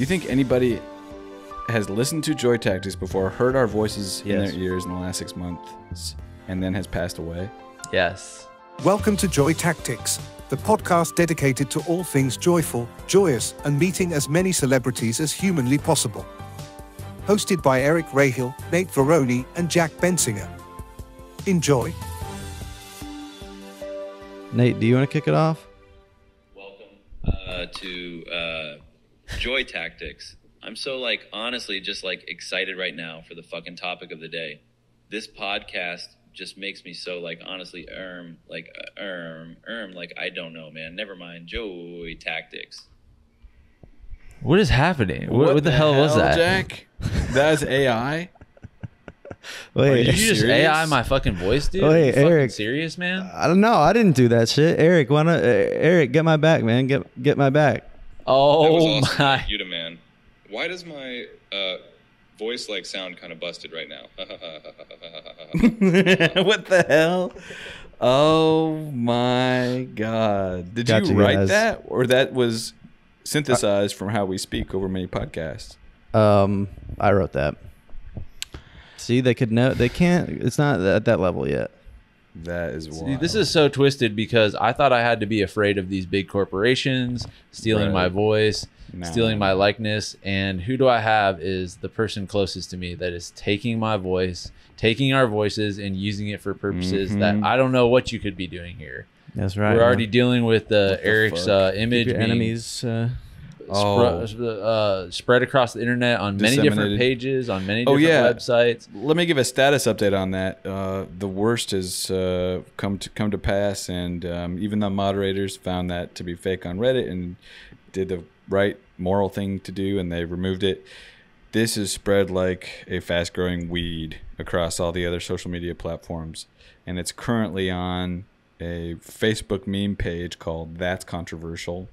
you think anybody has listened to Joy Tactics before, heard our voices in their ears in the last 6 months, and then has passed away? Yes. Welcome to Joy Tactics, the podcast dedicated to all things joyful, joyous, and meeting as many celebrities as humanly possible. Hosted by Eric Rahill, Nate Veroni, and Jack Bensinger. Enjoy. Nate, do you want to kick it off? Welcome to Joy Tactics. I'm so honestly just excited right now for the fucking topic of the day. This podcast just makes me so honestly I don't know, man. Never mind. Joy Tactics. What is happening? What the hell was that? Jack? That's AI? Wait, Did you just serious? AI my fucking voice, dude? Wait, Are you fucking Eric. serious, man? I don't know. I didn't do that shit. Eric, Eric, get my back, man. Get my back. Oh That was awesome. my! You the man. Why does my voice sound kind of busted right now? What the hell? Oh my God. Did Got you you write guys. that? Or that was synthesized from how we speak over many podcasts? I wrote that. See, they could know. They can't. It's not at that level yet. That is See, wild. this is so twisted because I thought I had to be afraid of these big corporations stealing Right. my voice, No. stealing my likeness, and who do I have is the person closest to me that is taking my voice, taking our voices, and using it for purposes that I don't know what you could be doing here. That's right. We're already dealing with the Eric's fuck? image Your being enemies. spread across the internet on many different Disseminated. pages, on many Oh, different yeah. websites. Let me give a status update on that. The worst has come to pass, and even the moderators found that to be fake on Reddit and did the right moral thing to do, and they removed it. This is spread like a fast-growing weed across all the other social media platforms, and it's currently on a Facebook meme page called That's Controversial,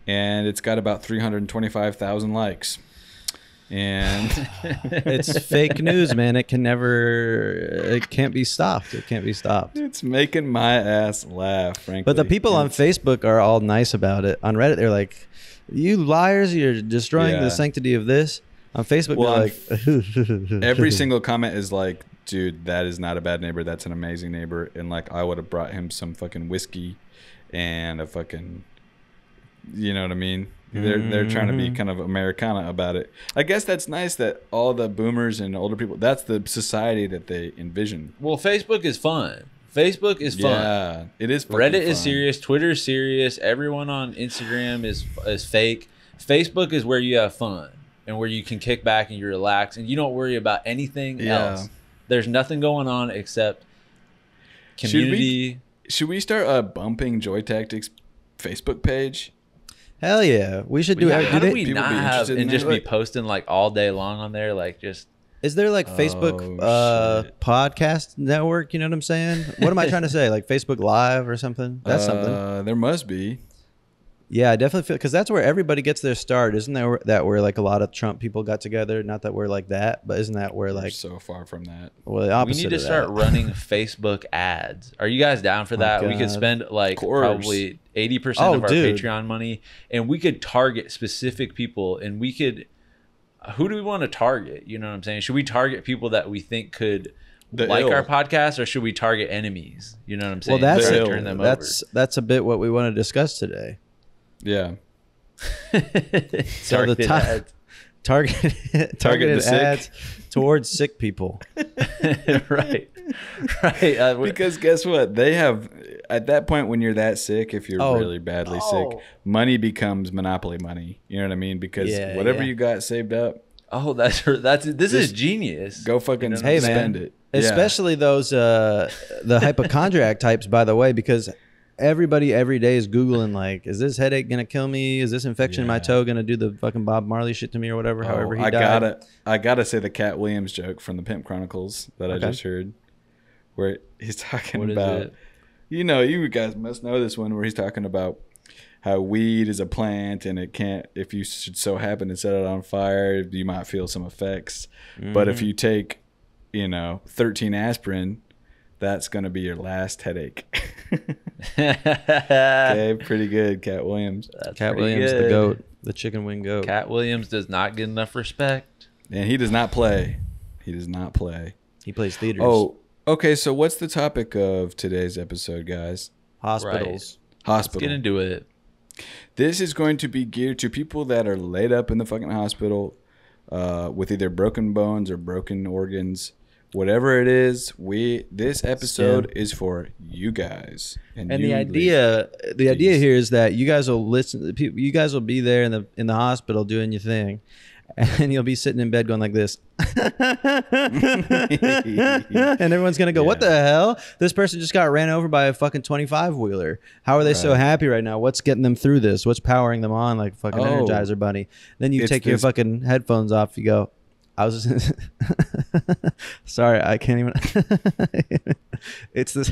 and it's got about 325,000 likes. And It's fake news, man. It can't be stopped. It can't be stopped. it's making my ass laugh, frankly. But the people on Facebook are all nice about it. On Reddit, they're like, "You liars! You're destroying Yeah. the sanctity of this." On Facebook, Well, they're like, every single comment is like, dude, that is not a bad neighbor. That's an amazing neighbor. And I would have brought him some fucking whiskey and a fucking, you know what I mean? They're trying to be kind of Americana about it. I guess that's nice that all the boomers and older people, that's the society that they envision. Well, Facebook is fun. Facebook is fun. Yeah, it is. fucking Reddit is fun. serious. Twitter is serious. Everyone on Instagram is fake. Facebook is where you have fun and where you can kick back and you relax and you don't worry about anything else. There's nothing going on except community. Should we start bumping Joy Tactics Facebook page? "Hell yeah, we should do it." How do we people not be have interested in and just that? be posting all day long on there? Just Is there Facebook shit. podcast network? You know what I'm saying? What am I trying to say? Facebook Live or something? That's something. There must be. Yeah, I definitely feel because that's where everybody gets their start, isn't there? That where a lot of Trump people got together. Not that we're like that, but isn't that where We're so far from that. well, the we opposite need to of start that. running Facebook ads. Are you guys down for that? We could God. spend course. probably 80% Oh, of our dude. Patreon money, and we could target specific people, and we could. Who do we want to target? You know what I'm saying? Should we target people that we think could like ill. our podcast, or should we target enemies? You know what I'm saying? Well, They're Turn ill. them that's a bit what we want to discuss today. Yeah. over. So the Targeted targeted the sick. ads towards sick people. ads. right. Because guess what? They have, at that point when you're that sick, if you're Oh. really badly sick, money becomes monopoly money. You know what I mean? Because Yeah, whatever yeah. you got saved up, Oh, this is genius. go fucking Hey, spend man. it. Yeah. Especially those the hypochondriac types, by the way, because everybody every day is Googling is this headache gonna kill me? Is this infection in my Yeah. toe gonna do the fucking Bob Marley shit to me or whatever? However he I died. gotta say the Cat Williams joke from the Pimp Chronicles that I Okay. just heard, where he's talking What is about, it? you guys must know this one, where he's talking about how weed is a plant and it can't, if you should so happen to set it on fire, you might feel some effects. But if you take, 13 aspirin, that's going to be your last headache. Okay, pretty good, Cat Williams. That's Cat pretty Williams, good. the The chicken wing goat. Cat Williams does not get enough respect. And he does not play. He does not play. He plays theaters. Oh, okay. So what's the topic of today's episode, guys? Hospitals. Hospital. Let's get into it. This is going to be geared to people that are laid up in the fucking hospital with either broken bones or broken organs. Whatever it is, this episode is for you guys. And the idea here is that you guys will listen. You guys will be there in the hospital doing your thing, and you'll be sitting in bed going like this, and everyone's gonna go, "What the hell? This person just got ran over by a fucking 25-wheeler. How are they so happy right now? What's getting them through this? What's powering them on like fucking Energizer Bunny?" Then you take your fucking headphones off. You go, I was just sorry, I can't even. It's this.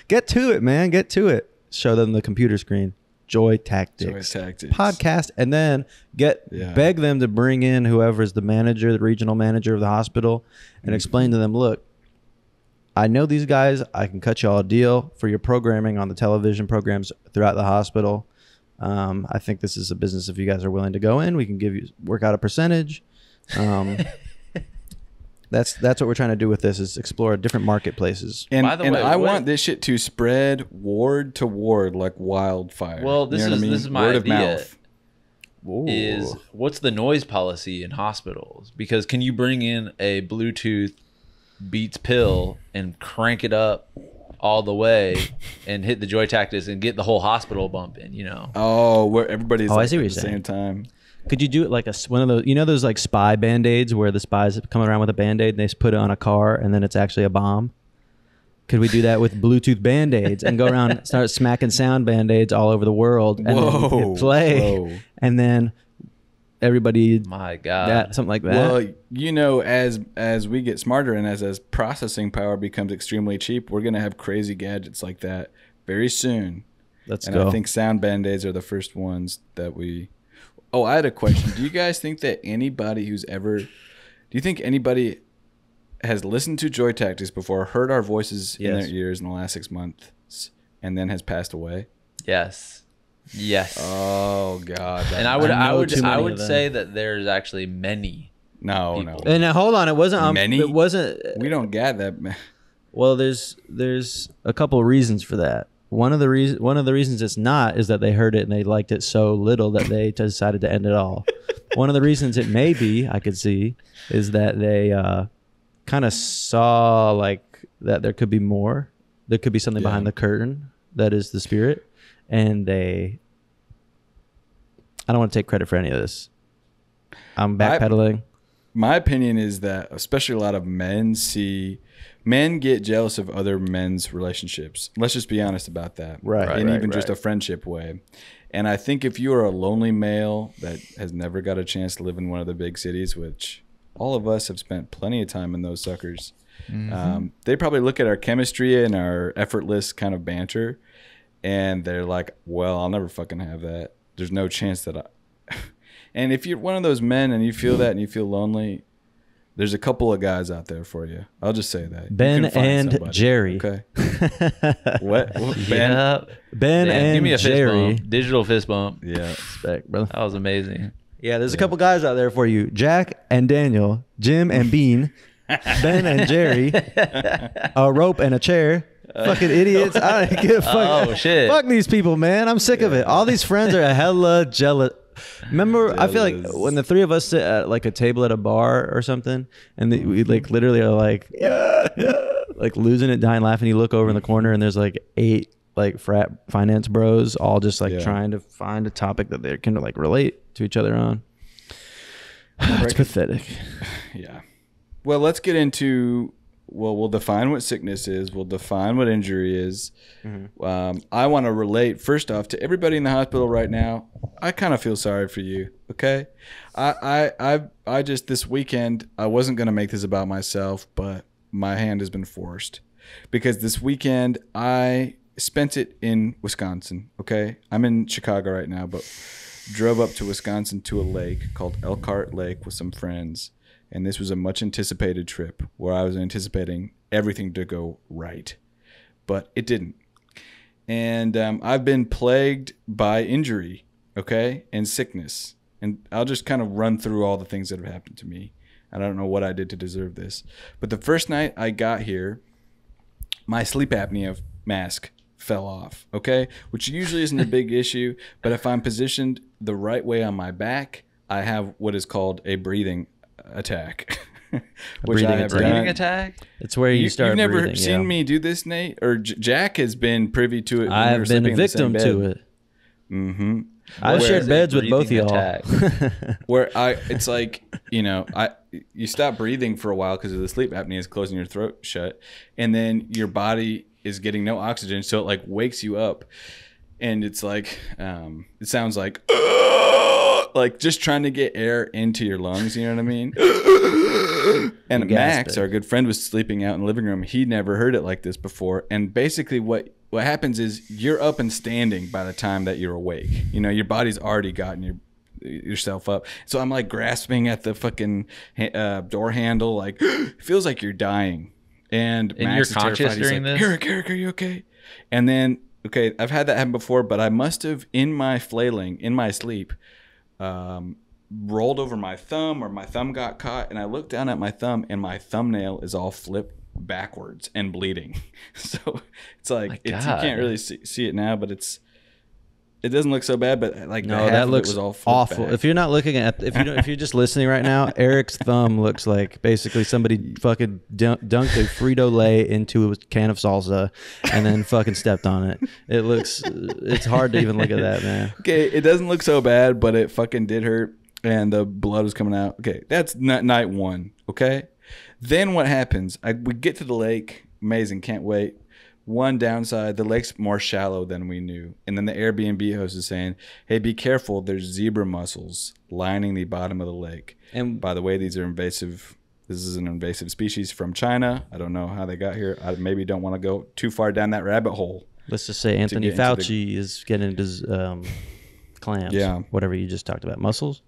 Get to it, man. Get to it. Show them the computer screen. Joy Tactics podcast, and then beg them to bring in whoever's the manager, the regional manager of the hospital, and explain to them, look, I know these guys. I can cut you all a deal for your programming on the television programs throughout the hospital. I think this is a business if you guys are willing to go in. We can work out a percentage. That's what we're trying to do with this, is explore different marketplaces. And I want this shit to spread ward to ward like wildfire. Well, this is my word idea. of mouth. Is what's the noise policy in hospitals? Because can you bring in a Bluetooth Beats pill and crank it up all the way and hit the Joy Tactics and get the whole hospital bumping? You know? Oh, where everybody's I see at what the you're saying. same time. Could you do it like one of those, those like spy band-aids where the spies come around with a band-aid and they put it on a car and then it's actually a bomb? Could we do that with Bluetooth band-aids and go around and start smacking sound band-aids all over the world and then hit play and then everybody, my God, something like that? Well, as we get smarter and as processing power becomes extremely cheap, we're going to have crazy gadgets like that very soon. Let's go. I think sound band-aids are the first ones that we... Oh, I had a question. Do you guys think that anybody has listened to Joy Tactics before, heard our voices in their ears in the last 6 months, and then has passed away? Yes. Oh God. And I would say that there's actually many. No. And now, hold on, it wasn't many. It wasn't. We don't get that. Well, there's a couple of reasons for that. One of the reasons it's not is that they heard it and they liked it so little that they decided to end it all. One of the reasons it may be, I could see, is that they kind of saw like that there could be more. There could be something behind the curtain that is the spirit, and I don't want to take credit for any of this. I'm backpedaling. My opinion is that especially a lot of men get jealous of other men's relationships. Let's just be honest about that. Right. Even just a friendship way. And I think if you are a lonely male that has never got a chance to live in one of the big cities, which all of us have spent plenty of time in those suckers, they probably look at our chemistry and our effortless kind of banter, and they're like, well, I'll never fucking have that. There's no chance that I... And if you're one of those men and you feel that and you feel lonely, there's a couple of guys out there for you. I'll just say that. Ben and Jerry. Okay. What? Ben? Yeah. Ben and give me a Jerry. fist bump. Digital fist bump. Yeah. Respect, brother. That was amazing. Yeah, there's a couple guys out there for you. Jack and Daniel, Jim and Bean, Ben and Jerry, a rope and a chair. Fucking idiots. I don't give a fuck. Oh, shit. Fuck these people, man. I'm sick of it. All these friends are hella jealous. Remember, I feel like when the three of us sit at like a table at a bar or something, and we like literally are like, like losing it, dying laughing. You look over in the corner and there's like 8 like frat finance bros all just like trying to find a topic that they can like relate to each other on. It's pathetic. Yeah. Well, let's get into... Well, we'll define what sickness is. We'll define what injury is. I want to relate, first off, to everybody in the hospital right now. I kind of feel sorry for you, okay? I just, this weekend, I wasn't going to make this about myself, but my hand has been forced. Because this weekend, I spent it in Wisconsin, okay? I'm in Chicago right now, but drove up to Wisconsin to a lake called Elkhart Lake with some friends. And this was a much anticipated trip where I was anticipating everything to go right, but it didn't. And I've been plagued by injury okay, and sickness. And I'll just kind of run through all the things that have happened to me. I don't know what I did to deserve this. But the first night I got here, my sleep apnea mask fell off, okay? Which usually isn't a big issue, but if I'm positioned the right way on my back, I have what is called a breathing attack. Which I have breathing attack? It's where you start You've never breathing, seen me do this, Nate? Or Jack has been privy to it. I have been a victim to it. Mm-hmm. I've shared beds with both of y'all. Where it's like, you stop breathing for a while because of the sleep apnea is closing your throat shut, and then your body is getting no oxygen, so it like wakes you up, and it's like, it sounds like just trying to get air into your lungs. You know what I mean? And Max, our good friend, was sleeping out in the living room. He never heard it like this before, and basically what happens is you're up and standing by the time that you're awake. Your body's already gotten yourself up. So I'm like grasping at the fucking door handle, like it feels like you're dying. And Max you're conscious during this? Eric, are you okay? And then, okay, I've had that happen before, but I must have, in my flailing, in my sleep, rolled over my thumb, or my thumb got caught, and I looked down at my thumb, and my thumbnail is all flipped backwards and bleeding. So it's like you can't really see it now, but it doesn't look so bad. But like, no, that looks was all awful. Back. If you're not looking at, if you're just listening right now, Eric's thumb looks like basically somebody fucking dunked a Frito-Lay into a can of salsa and then fucking stepped on it. It's hard to even look at that, man. Okay, it doesn't look so bad, but it fucking did hurt, and the blood was coming out. Okay, that's night one. Okay. Then what happens? We get to the lake. Amazing. Can't wait. One downside, the lake's more shallow than we knew. And then the Airbnb host is saying, hey, be careful. There's zebra mussels lining the bottom of the lake. And by the way, these are invasive. This is an invasive species from China. I don't know how they got here. I maybe don't want to go too far down that rabbit hole. Let's just say Anthony Fauci is getting into clams. Yeah. Whatever you just talked about. Mussels?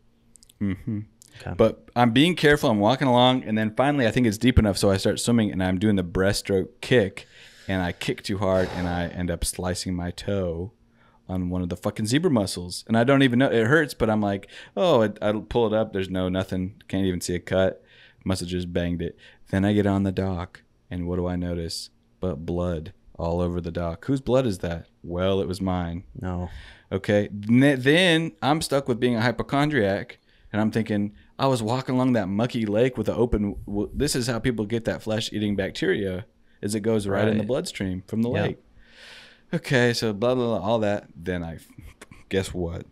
Mm-hmm. Okay. But I'm being careful. I'm walking along, and then finally I think it's deep enough, so I start swimming, and I'm doing the breaststroke kick, and I kick too hard, and I end up slicing my toe on one of the fucking zebra mussels. And I don't even know. It hurts, but I'm like, I pull it up. There's nothing. Can't even see a cut. Must have just banged it. Then I get on the dock, and what do I notice? But blood all over the dock. Whose blood is that? Well, it was mine. No. Okay. Then I'm stuck with being a hypochondriac, and I'm thinking, I was walking along that mucky lake with an open. This is how people get that flesh-eating bacteria, is it goes right in the bloodstream from the lake. Okay, so blah, blah, blah, all that. Then guess what?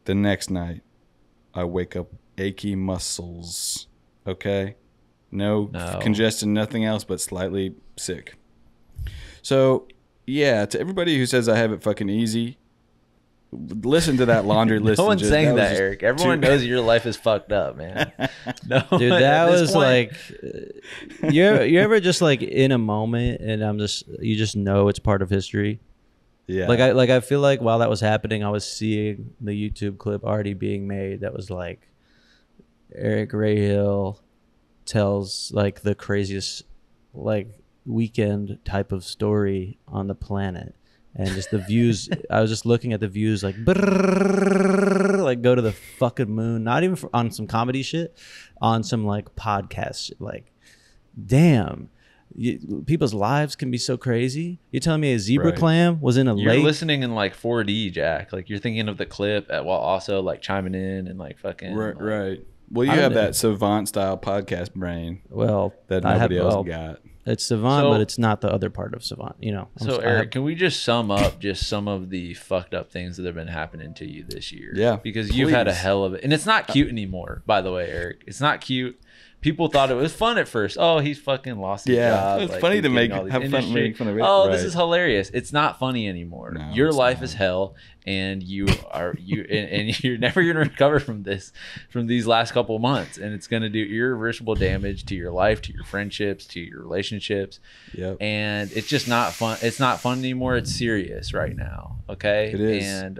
The next night, I wake up achy muscles. Okay? No congestion, nothing else, but slightly sick. So, yeah, to everybody who says I have it fucking easy, listen to that laundry list. No one's saying that, Eric. Everyone knows your life is fucked up, man. No, dude, that was like, you ever just like in a moment, and you just know it's part of history. Yeah. Like I feel like while that was happening, I was seeing the YouTube clip already being made that was like, Eric Rahill tells like the craziest like weekend type of story on the planet. And just the views, I was just looking at the views like, like go to the fucking moon. Not even on some comedy shit, on some like podcast shit. Like, damn, people's lives can be so crazy. You're telling me a zebra clam was in a lake? You're listening in like 4D, Jack. Like you're thinking of the clip while also like chiming in and like fucking. Right. Well, you have that savant style podcast brain. Well, that nobody else got. It's savant, but it's not the other part of savant, So, Eric, can we just sum up just some of the fucked up things that have been happening to you this year? Yeah. Because you've had a hell of it. And it's not cute anymore, by the way, Eric. It's not cute. People thought it was fun at first. Oh, he's fucking lost his job. It's funny to make fun of it. Oh, this is hilarious. It's not funny anymore. No, your life is hell, and you're never gonna recover from these last couple of months, and it's gonna do irreversible damage to your life, to your friendships, to your relationships. Yep. And it's just not fun. It's not fun anymore. It's serious right now. Okay. It is. And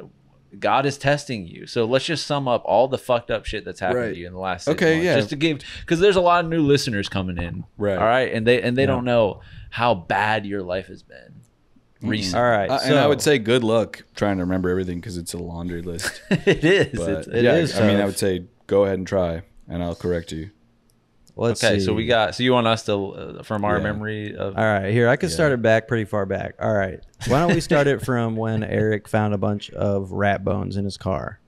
God is testing you. So let's just sum up all the fucked up shit that's happened to you in the last 6 months. Just to give, because there's a lot of new listeners coming in. Right. All right. And they don't know how bad your life has been. recent. All right. And I would say good luck trying to remember everything because it's a laundry list. It is. But, It is I mean, I tough. would say go ahead and try, and I'll correct you. Let's Okay, see. so you want us to from our Yeah. memory of All right, here I can start it back pretty far back. All right, why don't we start it from when Eric found a bunch of rat bones in his car?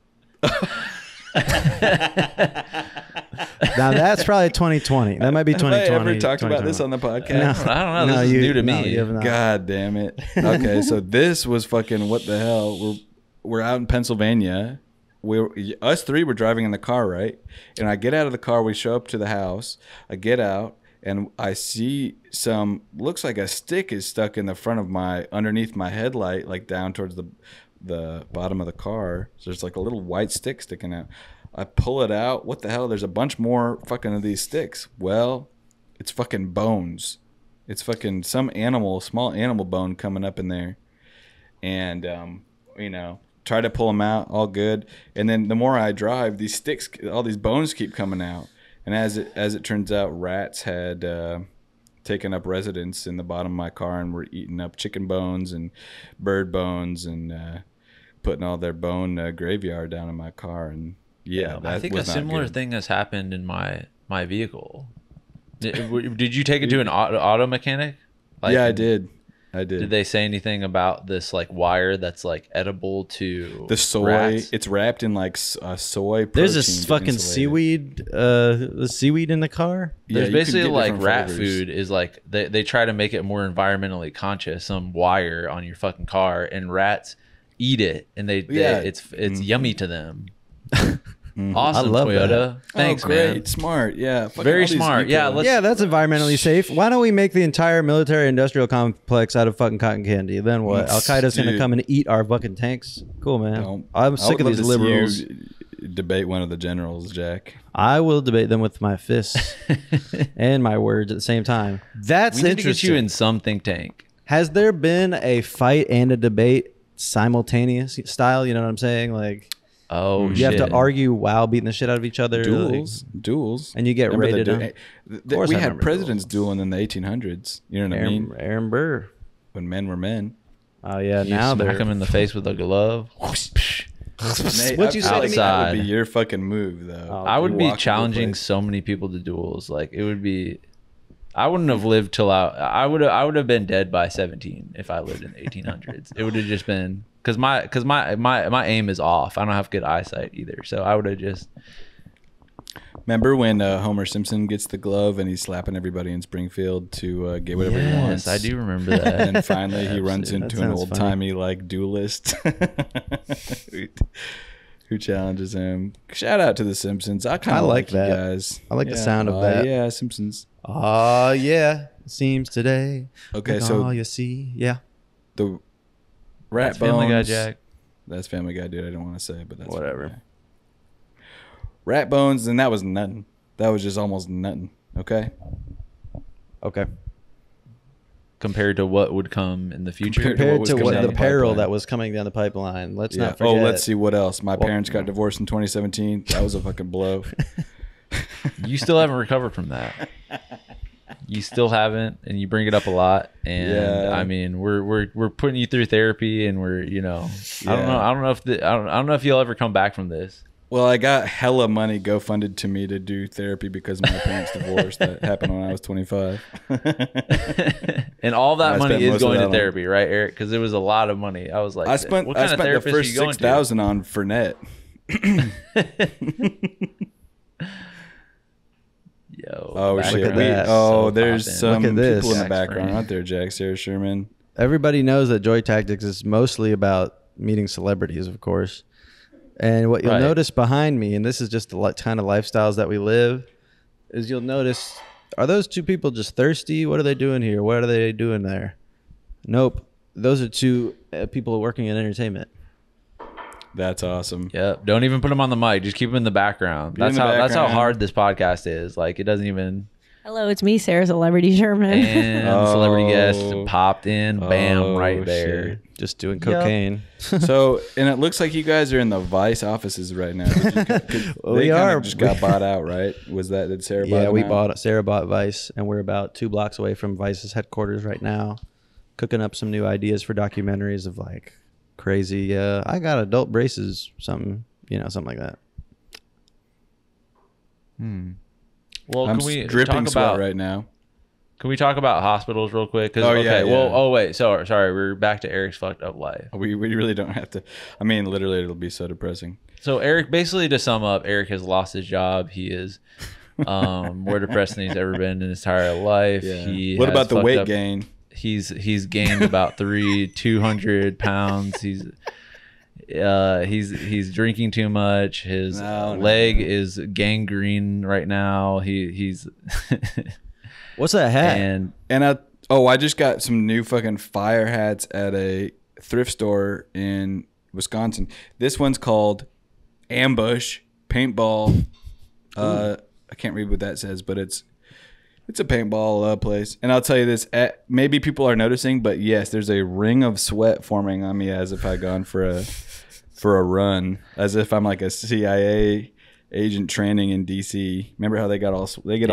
Now that's probably 2020. That might be 2020. Have I ever talked about this on the podcast? I don't know. This is new to me. you have not. God damn it. Okay, so this was fucking what the hell? We're out in Pennsylvania. Us three were driving in the car, right? And I get out of the car. We show up to the house. I get out, and I see looks like a stick is stuck in the front of underneath my headlight, like down towards the bottom of the car. So there's like a little white stick sticking out. I pull it out. What the hell? There's a bunch more fucking of these sticks. Well, it's fucking bones. It's fucking some small animal bone coming up in there. And, try to pull them out, all good. And then the more I drive, these sticks, all these bones keep coming out. And as it turns out, rats had taken up residence in the bottom of my car and were eating up chicken bones and bird bones and putting all their bone graveyard down in my car. And yeah, that I think a was not similar good. thing has happened in my vehicle. Did you take it to an auto mechanic? Yeah, I did. Did they say anything about this like wire that's like edible to The soy, rats? it's wrapped in like soy protein. There's this to fucking insulate it. seaweed in the car. Yeah, There's you can basically get like different rat flavors. food is like they try to make it more environmentally conscious. Some wire on your fucking car, and rats eat it, and it's yummy to them. Awesome, I love Toyota. that. Thanks, great, man. Smart, yeah, Fucking Very all these smart. Yeah, let's- Yeah, that's environmentally safe. Why don't we make the entire military industrial complex out of fucking cotton candy? Then what? Al Qaeda's gonna Dude. come and eat our fucking tanks. Cool, man. Don't- I'm I sick would of love these to see liberals. you debate one of the generals, Jack. I will debate them with my fists and my words at the same time. That's we need to get interesting. you in some think tank. Has there been a fight and a debate simultaneous style? You know what I'm saying? Like Oh, you shit. have to argue while beating the shit out of each other. Duels, And you get Remember rated the on? course we I had remember presidents dueling in the 1800s. You know what I mean? Aaron Burr. When men were men. Oh yeah, You now smack they're him in the face with a glove. Nate, What'd you I feel say to like me? that would be your fucking move, though. Oh, I would You be walk into a challenging place. so many people to duels. Like it would be. I wouldn't have lived till I would have been dead by 17 if I lived in the 1800s. It would have just been because my aim is off. I don't have good eyesight either, so I would have just. Remember when Homer Simpson gets the glove and he's slapping everybody in Springfield to get whatever he wants? Yes, I do remember that. And then finally he runs That into an sounds old timey like duelist who challenges him. Shout out to the Simpsons. I kind I of like you that. guys. I like the sound of that. Yeah, Simpsons. Oh yeah, it seems today. Okay, like so all you see, yeah. the rat That's Family Guy, bones. Jack. That's Family Guy, dude. I don't want to say, but that's Whatever. Family Guy. Rat bones, and that was nothing. That was just almost nothing. Okay. Okay. Compared to what would come in the future. Compared Compared to coming what down the the peril pipeline. that was coming down the pipeline. Let's Yeah. not forget. Oh, let's see what else. My Well- parents got divorced in 2017. That was a fucking blow. You still haven't recovered from that. You still haven't, and you bring it up a lot. And Yeah. I mean, we're putting you through therapy, and we're I don't know. Yeah. I don't know if you'll ever come back from this. Well, I got hella money GoFunded to me to do therapy because of my parents' divorce that happened when I was 25. And all that I money spent is most of going that to on- therapy, right, Eric? Because it was a lot of money. I was like, I spent what kind of the therapist first are you going to? $6,000 on Fernet. Yo, Oh the shit! at background that. is Oh, so there's poppin'. some Look at this. people in the Jack's background, brain. aren't there, Jack? Sarah Sherman. Everybody knows that Joy Tactics is mostly about meeting celebrities, of course. And what you'll Right. notice behind me, and this is just the kind of lifestyles that we live, is you'll notice, are those two people just thirsty? What are they doing here? What are they doing there? Nope. Those are two people working in entertainment. That's awesome. Yep. Don't even put them on the mic. Just keep them in the background. Be in That's the how background. hard this podcast is. Like it doesn't even. Hello, it's me, Sarah Celebrity Sherman. And celebrity guest Oh. popped in. Bam! Oh, right there. Just doing cocaine. So, and it looks like you guys are in the Vice offices right now. We They kinda are. just got bought out, right? Was that did Sarah? buy Yeah, them we out? bought Sarah bought Vice, and we're about 2 blocks away from Vice's headquarters right now. cooking up some new ideas for documentaries of like crazy. I got adult braces, something like that. Well, I'm can we dripping talk sweat about right now. Can we talk about hospitals real quick? Well, wait. Sorry. We're back to Eric's fucked up life. We really don't have to. I mean, literally, it'll be so depressing. So Eric, basically, to sum up, Eric has lost his job. He is more depressed than he's ever been in his entire life. Yeah. What about the weight gain? He's gained about 200 pounds. He's drinking too much. His leg is gangrene right now. He's What's that hat? And I just got some new fucking fire hats at a thrift store in Wisconsin. This one's called Ambush Paintball. I can't read what that says, but it's a paintball place. And I'll tell you this, maybe people are noticing, but yes, there's a ring of sweat forming on me as if I'd gone for a run, as if I'm like a CIA agent training in DC. Remember how they get all sweaty in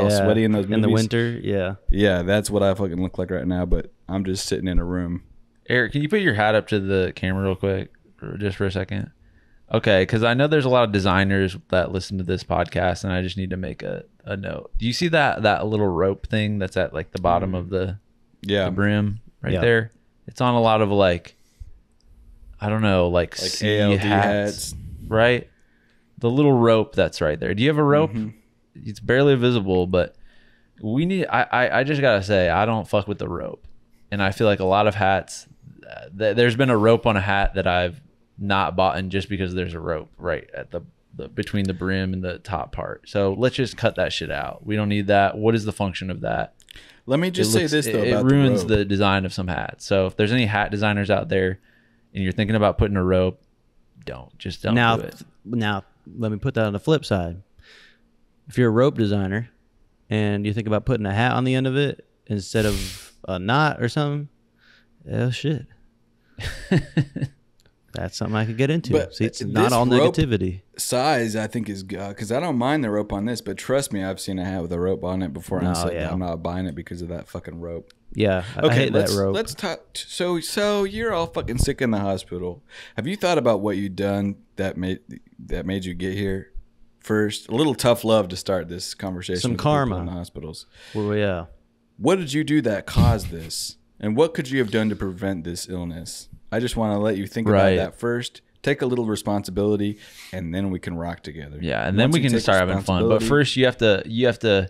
those movies? In the winter? Yeah. Yeah, that's what I fucking look like right now, but I'm just sitting in a room. Eric, can you put your hat up to the camera real quick, just for a second? Okay, because I know there's a lot of designers that listen to this podcast, and I just need to make a note. Do you see that little rope thing that's at like the bottom of the brim right there? It's on a lot of like, I don't know, like ALD hats, right? The little rope that's right there. Do you have a rope? Mm-hmm. It's barely visible, but we need. I just gotta say, I don't fuck with the rope, and I feel like a lot of hats. There's been a rope on a hat that I've not bought in just because there's a rope right at the between the brim and the top part. So let's just cut that shit out. We don't need that. What is the function of that? Let me just say this though. It ruins the design of some hats. So if there's any hat designers out there, and you're thinking about putting a rope, don't do it. Now, let me put that on the flip side. If you're a rope designer and you think about putting a hat on the end of it instead of a knot or something, shit. That's something I could get into. But see, it's not all negativity. Size, I think, is because I don't mind the rope on this, but trust me, I've seen a hat with a rope on it before, and I'm not buying it because of that fucking rope. Yeah, okay, I hate that rope. Let's talk. So you're all fucking sick in the hospital. Have you thought about what you've done that made you get here? First, a little tough love to start this conversation. Some with karma in the hospitals. Well, yeah. What did you do that caused this, and what could you have done to prevent this illness? I just want to let you think about that first. Take a little responsibility, and then we can rock together. Yeah, and then we can start having fun. But first, you have to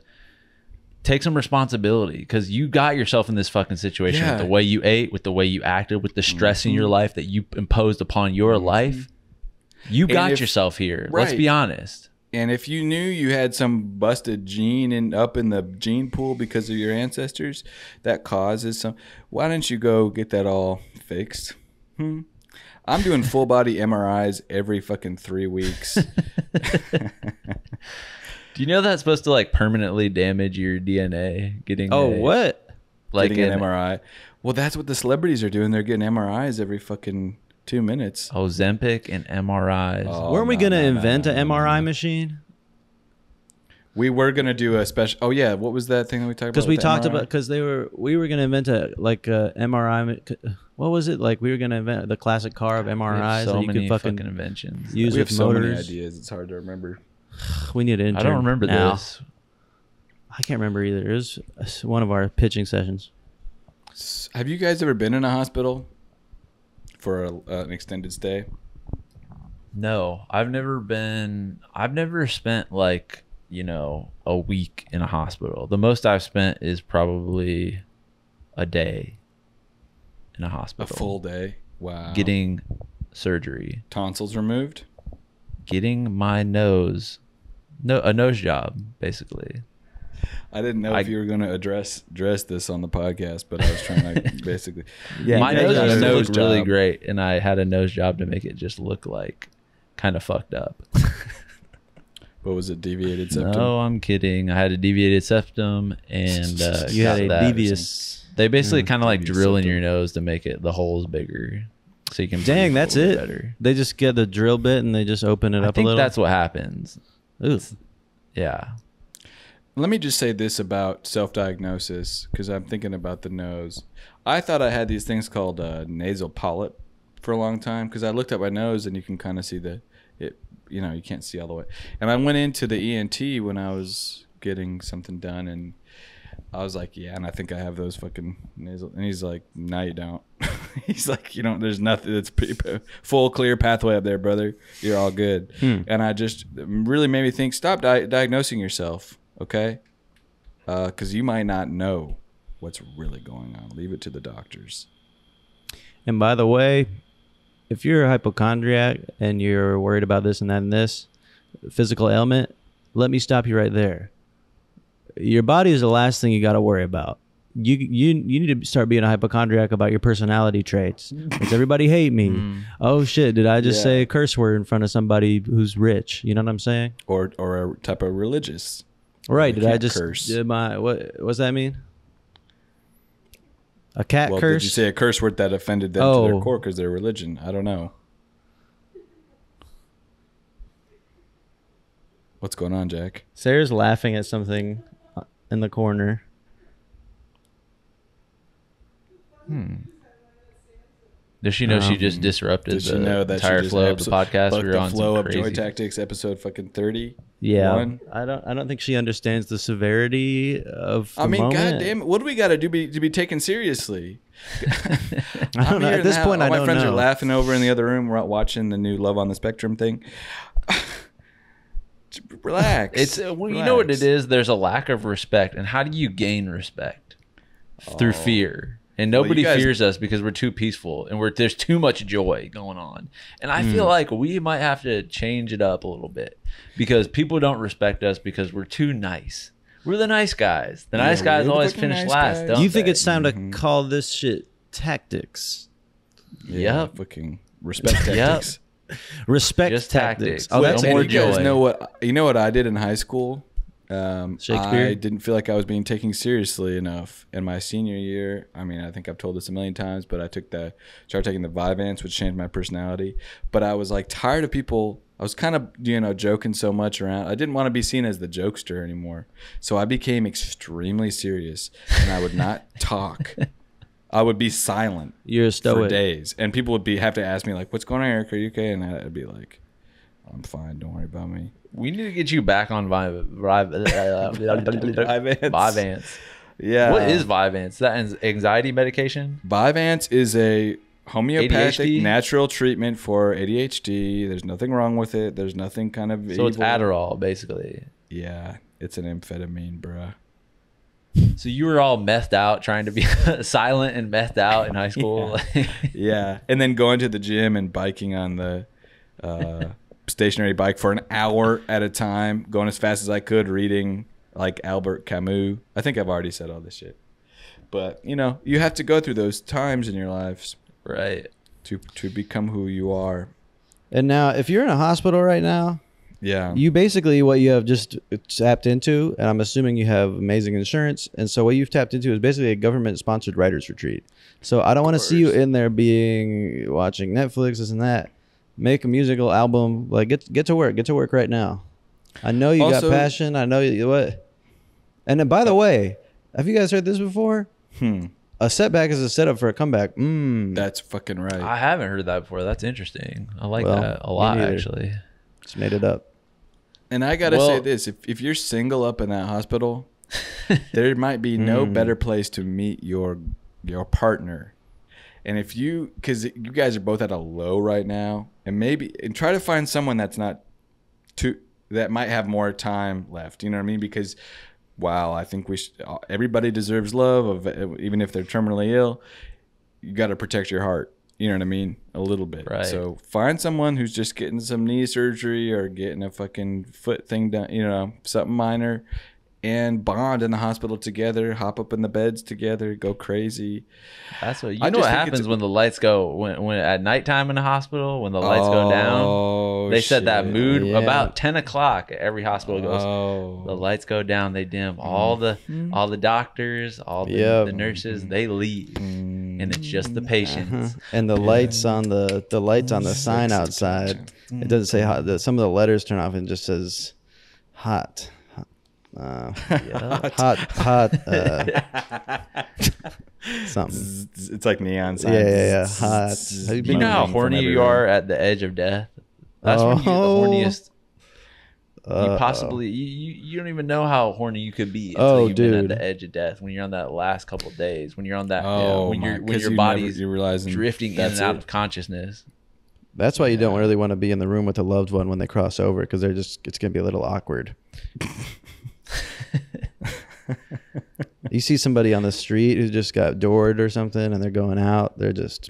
take some responsibility because you got yourself in this fucking situation with the way you ate, with the way you acted, with the stress in your life that you imposed upon your life. You got yourself here. Right. Let's be honest. And if you knew you had some busted gene up in the gene pool because of your ancestors, that causes some. Why don't you go get that all fixed? I'm doing full body MRIs every fucking 3 weeks. Do you know that's supposed to like permanently damage your DNA? What? Like getting an MRI? Well, that's what the celebrities are doing. They're getting MRIs every fucking 2 minutes. Ozempic and MRIs. Weren't we gonna invent an MRI machine? We were gonna do a special. Oh yeah, what was that thing that we talked about? Because we talked about we were gonna invent a MRI. What was it like? We were gonna invent the classic car of MRIs. So that you many could fucking inventions. Use we with have so motors. many ideas. It's hard to remember. We need an intern. I don't remember this. I can't remember either. It was one of our pitching sessions. Have you guys ever been in a hospital for an extended stay? No, I've never spent like, a week in a hospital. The most I've spent is probably a day in a hospital. A full day? Wow. Getting surgery. Tonsils removed? Getting my a nose job, basically. I didn't know if you were going to address this on the podcast, but I was trying to basically. Yeah, my nose looked really great, and I had a nose job to make it just look like kind of fucked up. What was it, deviated septum? No, I'm kidding. I had a deviated septum, and you had a devious. They basically kind of like drill in your nose to make the holes bigger, so you can. Dang, that's it. Better. They just get the drill bit and they just open it up a little. I think that's what happens. Ooh. Yeah. Let me just say this about self-diagnosis, because I'm thinking about the nose. I thought I had these things called nasal polyp for a long time because I looked at my nose and you can kind of see you can't see all the way. And I went into the ENT when I was getting something done, and I was like, yeah, and I think I have those fucking nasal. And he's like, no, you don't. He's like, there's nothing. It's full clear pathway up there, brother. You're all good. And I just really made me think, stop diagnosing yourself, okay? Because you might not know what's really going on. Leave it to the doctors. And by the way, if you're a hypochondriac and you're worried about this and that and this physical ailment, let me stop you right there. Your body is the last thing you got to worry about. You need to start being a hypochondriac about your personality traits. Does everybody hate me? Oh shit! Did I just say a curse word in front of somebody who's rich? You know what I'm saying? Or a type of religious. Right? Did I just curse? What's that mean? A cat curse? Did you say a curse word that offended them to their core because their religion? I don't know. What's going on, Jack? Sarah's laughing at something in the corner. Does she know she just disrupted the entire flow of the podcast? We were on the flow of Joy Tactics episode fucking 30. Yeah, I don't think she understands the severity of the moment. goddamn, what do we got to do to be taken seriously? I don't know. At this point, I don't know. My friends are laughing over in the other room. We're out watching the new Love on the Spectrum thing. Relax. Relax. You know what it is? There's a lack of respect, and how do you gain respect? Through fear. And nobody fears us because we're too peaceful and there's too much joy going on. And I feel like we might have to change it up a little bit because people don't respect us because we're too nice. We're the nice guys. The nice guys always finish last. Do you think it's time to call this shit tactics? Yeah, fucking respect tactics. Respect just tactics. Oh, that's more joy. You know what I did in high school? Shakespeare? I didn't feel like I was being taken seriously enough in my senior year. I mean, I think I've told this a million times, but I started taking the Vyvanse, which changed my personality. But I was like tired of people. I was kind of, joking so much around. I didn't want to be seen as the jokester anymore. So I became extremely serious and I would not talk. I would be silent for days. And people would have to ask me like, what's going on, Eric? Are you okay? And I'd be like, I'm fine. Don't worry about me. We need to get you back on Vyvanse. Yeah. What is Vyvanse? Is that anxiety medication? Vyvanse is a homeopathic ADHD? natural treatment for ADHD. There's nothing wrong with it. There's nothing kind of evil. It's Adderall, basically. Yeah. It's an amphetamine, bruh. So you were all methed out, trying to be silent and methed out in high school. Yeah. And then going to the gym and biking on the stationary bike for an hour at a time, going as fast as I could, reading like Albert Camus. I think I've already said all this shit. But, you have to go through those times in your lives. Right. To become who you are. And now, if you're in a hospital right now, yeah, you basically, what you have just tapped into, and I'm assuming you have amazing insurance, and so what you've tapped into is basically a government-sponsored writers retreat. So I don't want to see you in there watching Netflix, this and that. Make a musical album. Like, get to work. Get to work right now. I know you got passion. I know what. And then, by the way, have you guys heard this before? A setback is a setup for a comeback. That's fucking right. I haven't heard that before. That's interesting. I like that a lot, actually. Just made it up. And I gotta say this: if you're single up in that hospital, there might be no better place to meet your partner. And because you guys are both at a low right now, and try to find someone that might have more time left. You know what I mean? Because, wow, I think everybody deserves love, even if they're terminally ill. You got to protect your heart. You know what I mean? A little bit. Right. So find someone who's just getting some knee surgery or getting a fucking foot thing done, something minor, and bond in the hospital together, hop up in the beds together, go crazy. That's what what happens when the lights go when at nighttime in the hospital, when the lights go down. They said that mood about 10 o'clock. Every hospital goes. The lights go down. They dim. All the doctors, all the nurses, they leave, and it's just the patients. And the lights on the sign outside. It doesn't say hot. Some of the letters turn off and it just says hot. Hot. something. It's like neon signs. Yeah. Hot. You know how horny you are at the edge of death? That's when you're the horniest. You possibly you don't even know how horny you could be until you've been at the edge of death. When you're on that last couple of days, when you're on that, when your body's drifting in and out of consciousness. That's why you don't really want to be in the room with a loved one when they cross over, because it's gonna be a little awkward. You see somebody on the street who just got doored or something, and they're going out. They're just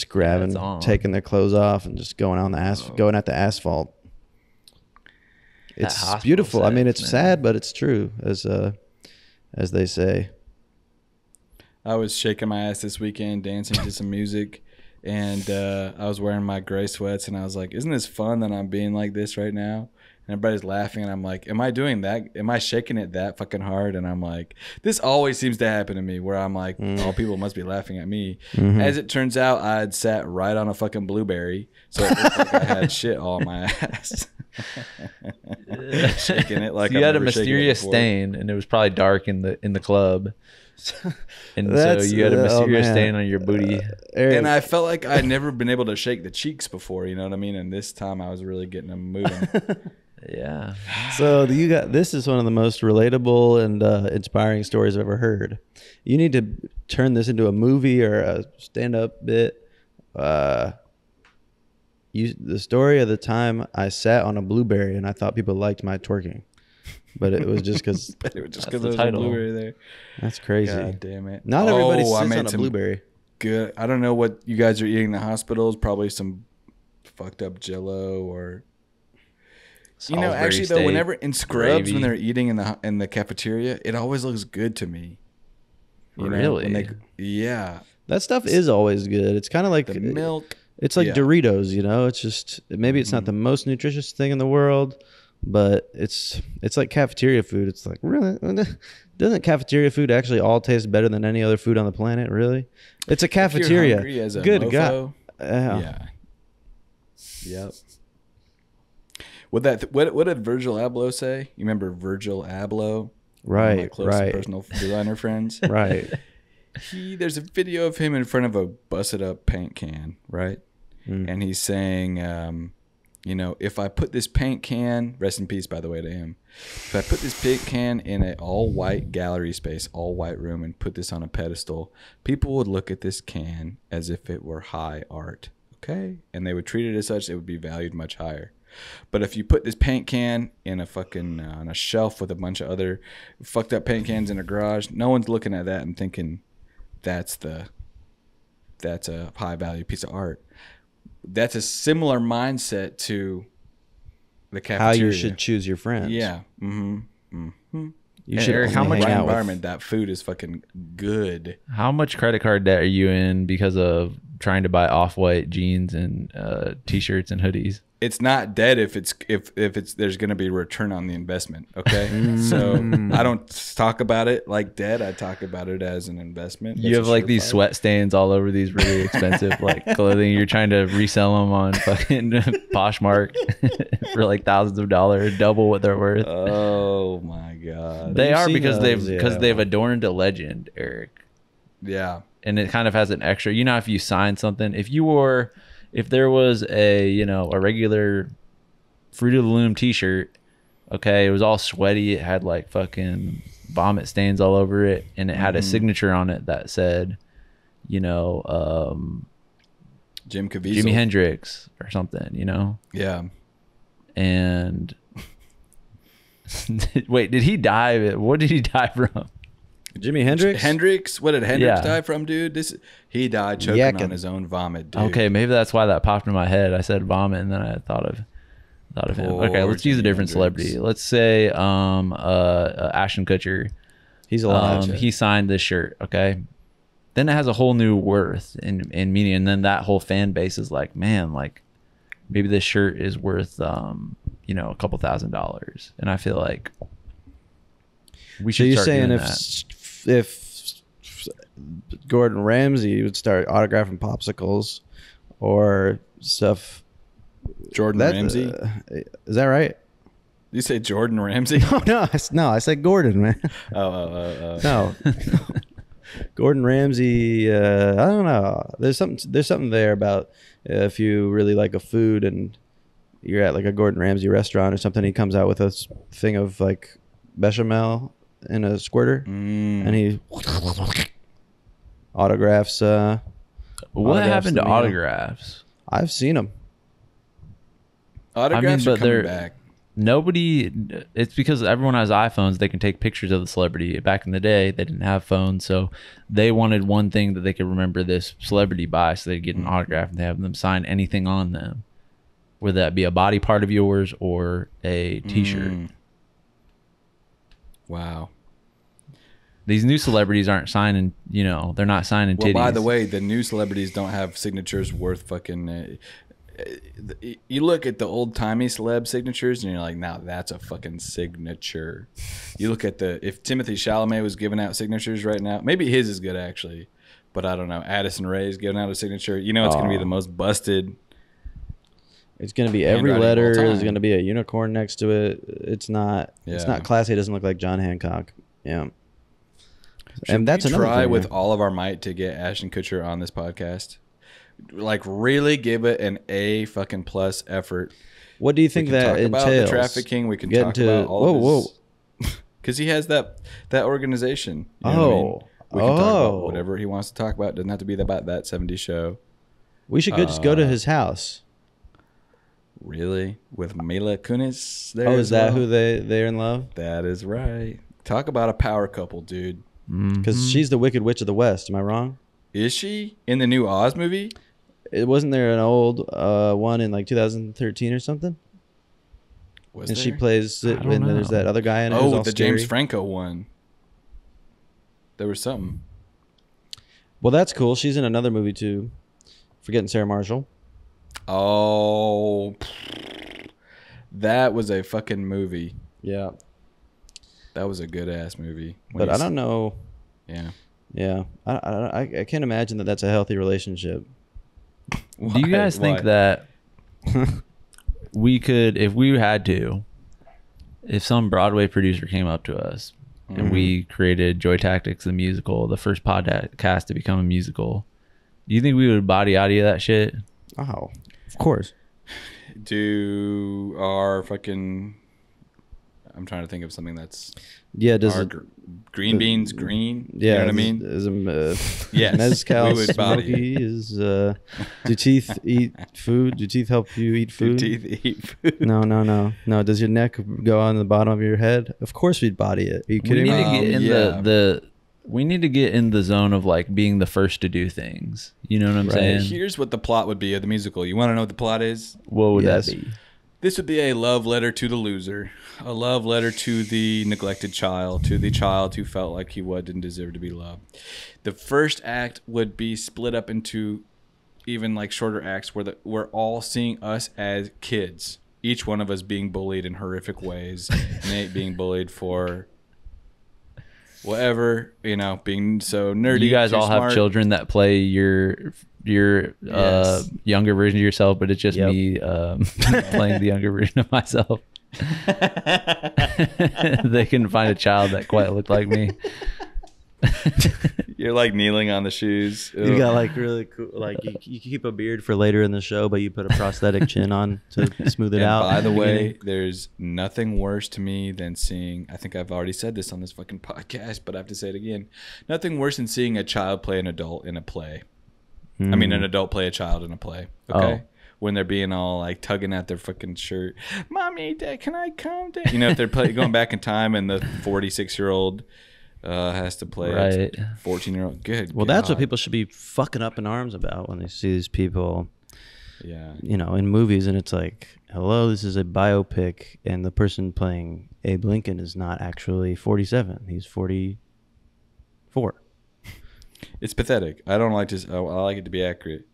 grabbing, taking their clothes off, and just going on going at the asphalt. It's beautiful. I mean, it's sad, but it's true, as they say. I was shaking my ass this weekend, dancing to some music, and I was wearing my gray sweats, and I was like, "Isn't this fun that I'm being like this right now?" And everybody's laughing, and I'm like, "Am I doing that? Am I shaking it that fucking hard?" And I'm like, "This always seems to happen to me, where I'm like, oh, people must be laughing at me." As it turns out, I had sat right on a fucking blueberry, so it looked like I had shit all on my ass. Shaking it like you had a mysterious stain, and it was probably dark in the club, and so you had a mysterious stain on your booty. And I felt like I'd never been able to shake the cheeks before, you know what I mean? And this time I was really getting them moving. Yeah. So this is one of the most relatable and inspiring stories I've ever heard. You need to turn this into a movie or a stand-up bit. The story of the time I sat on a blueberry and I thought people liked my twerking, but it was just because there was a blueberry there. That's crazy. God damn it! Not everybody sits on a blueberry. Good. I don't know what you guys are eating in the hospitals. Probably some fucked up Jello or. Salisbury actually though, whenever in Scrubs when they're eating in the cafeteria, it always looks good to me. Really? Yeah. That stuff is always good. It's kind of like the milk. It's like Doritos, It's just maybe it's not the most nutritious thing in the world, but it's like cafeteria food. It's like, really, doesn't cafeteria food actually all taste better than any other food on the planet? Really, it's a cafeteria. If you're hungry as a good mofo, God. Yeah. Yep. What did Virgil Abloh say? You remember Virgil Abloh? Right. One of my close personal designer friends. Right. There's a video of him in front of a busted up paint can, right? And he's saying, if I put this paint can, rest in peace, by the way, to him. If I put this paint can in an all-white gallery space, all-white room, and put this on a pedestal, people would look at this can as if it were high art, okay? And they would treat it as such. It would be valued much higher. But if you put this paint can in a fucking on a shelf with a bunch of other fucked up paint cans in a garage, no one's looking at that and thinking that's a high value piece of art. That's a similar mindset to the cafeteria. How you should choose your friends. Yeah. You should Eric, how much environment that food is fucking good. How much credit card debt are you in because of trying to buy off-white jeans and t-shirts and hoodies? It's not dead if there's going to be a return on the investment. Okay, so I don't talk about it like dead. I talk about it as an investment. You have like these sweat stains all over these really expensive like clothing. You're trying to resell them on fucking Poshmark for like thousands of dollars, double what they're worth. Oh my god, they are because they've adorned a legend, Eric. Yeah, and it kind of has an extra. You know, if you sign something, if there was a regular Fruit of the Loom t-shirt, okay, it was all sweaty, it had like fucking vomit stains all over it, and it had a signature on it that said, Jim Caviezel, Jimi Hendrix or something, Yeah. And wait, did he die? What did he die from? Jimi Hendrix? What did Hendrix die from, dude? He died choking on his own vomit, dude. Okay, maybe that's why that popped in my head. I said vomit, and then I thought of him. Okay, let's use a different celebrity. Let's say Ashton Kutcher. He's alive. He signed this shirt, okay? Then it has a whole new worth in meaning, and then that whole fan base is like, man, like maybe this shirt is worth a couple $1,000s. And I feel like we should start doing that. If Gordon Ramsay would start autographing popsicles or stuff. Jordan Ramsay? Is that right? You say Jordan Ramsay? No, I said Gordon, man. Oh. No. Gordon Ramsay. I don't know. There's something there about if you really like a food and you're at like a Gordon Ramsay restaurant or something. He comes out with a thing of like bechamel in a squirter, and he autographs. What happened to the meal. autographs? I've seen them. Autographs are coming back. Nobody. It's because everyone has iPhones. They can take pictures of the celebrity. Back in the day, they didn't have phones, so they wanted one thing that they could remember this celebrity by, so they'd get an autograph and they have them sign anything on them, whether that be a body part of yours or a T-shirt. Wow. These new celebrities aren't signing. They're not signing titties. Well, by the way, the new celebrities don't have signatures worth fucking. You look at the old timey celeb signatures and you're like, now that's a fucking signature. You look at if Timothée Chalamet was giving out signatures right now, maybe his is good actually, but I don't know. Addison Rae's giving out a signature. It's going to be the most busted. It's going to be every letter. There's going to be a unicorn next to it. It's not. Yeah. It's not classy. It doesn't look like John Hancock. Yeah. And that's another try thing, with all of our might to get Ashton Kutcher on this podcast. Like really give it an A fucking plus effort. What do you think that entails? About the trafficking. We can talk about all of this. Because he has that organization. You know what I mean? We can talk about whatever he wants to talk about. It doesn't have to be about that 70s show. We should just go to his house. Really? With Mila Kunis there? Is that who they're in love? That is right. Talk about a power couple, dude. Because she's the Wicked Witch of the West. Am I wrong? Is she in the new Oz movie? It wasn't there an old one in like 2013 or something? Was there? She plays it when there's that other guy in it. Oh, the James Franco one. There was something. Well, that's cool. She's in another movie too. Forgetting Sarah Marshall. Oh, that was a fucking movie. Yeah. That was a good ass movie. But I don't know. Yeah. Yeah. I can't imagine that that's a healthy relationship. Do you guys think that we could, if we had to, if some Broadway producer came up to us and we created Joy Tactics, the musical, the first podcast to become a musical, do you think we would body audio that shit? Oh, of course. Do our fucking... I'm trying to think of something that's... Yeah, does green beans green? Yeah, you know what I mean? Yes, mezcal smoky is. Do teeth eat food? Do teeth help you eat food? Do teeth eat food? No. Does your neck go on the bottom of your head? Of course, we'd body it. Are you kidding me? We need to get in the zone of like being the first to do things. You know what I'm saying? Here's what the plot would be of the musical. You want to know what the plot is? What would that be? This would be a love letter to the loser, a love letter to the neglected child, to the child who felt like he didn't deserve to be loved. The first act would be split up into even like shorter acts where we're all seeing us as kids, each one of us being bullied in horrific ways. Nate being bullied for whatever, being so nerdy. You guys all have children that play your younger version of yourself, but it's just me playing the younger version of myself. They can find a child that quite looked like me. You're like kneeling on the shoes. You got like really cool, like you keep a beard for later in the show, but you put a prosthetic chin on to smooth it out. By the way, there's nothing worse to me than seeing, I think I've already said this on this fucking podcast, but I have to say it again. Nothing worse than seeing a child play an adult in a play. I mean, an adult play a child in a play. Okay. When they're being all like tugging at their fucking shirt. Mommy, Dad, can I come? Dad? If they're going back in time and the 46-year-old has to play a 14-year-old. Good. Well, that's what people should be fucking up in arms about when they see these people, in movies. And it's like, hello, this is a biopic. And the person playing Abe Lincoln is not actually 47. He's 44. It's pathetic. I don't like this. I like it to be accurate.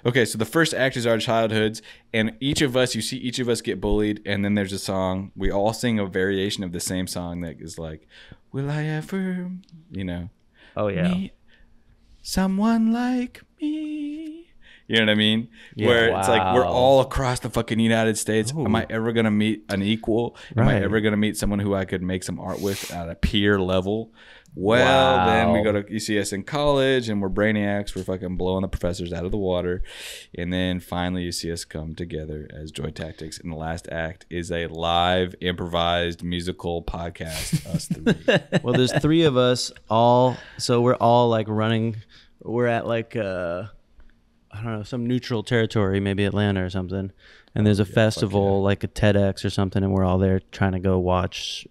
Okay, so the first act is our childhoods, and each of us get bullied, and then there's a song. We all sing a variation of the same song that is like, will I ever, Oh, yeah. meet someone like me? You know what I mean? Yeah. Where it's like we're Wow. all across the fucking United States. Am I ever gonna meet an equal? Am I Right. ever gonna meet someone who I could make some art with at a peer level? Well, then we Wow. go to you see us in college and we're brainiacs. We're fucking blowing the professors out of the water. And then finally you see us come together as Joy Tactics. And the last act is a live improvised musical podcast. Us three. Well, there's 3 of us all, so we're all like running. We're at like I don't know, some neutral territory, maybe Atlanta or something. And there's a festival like a TEDx or something, and we're all there trying to go watch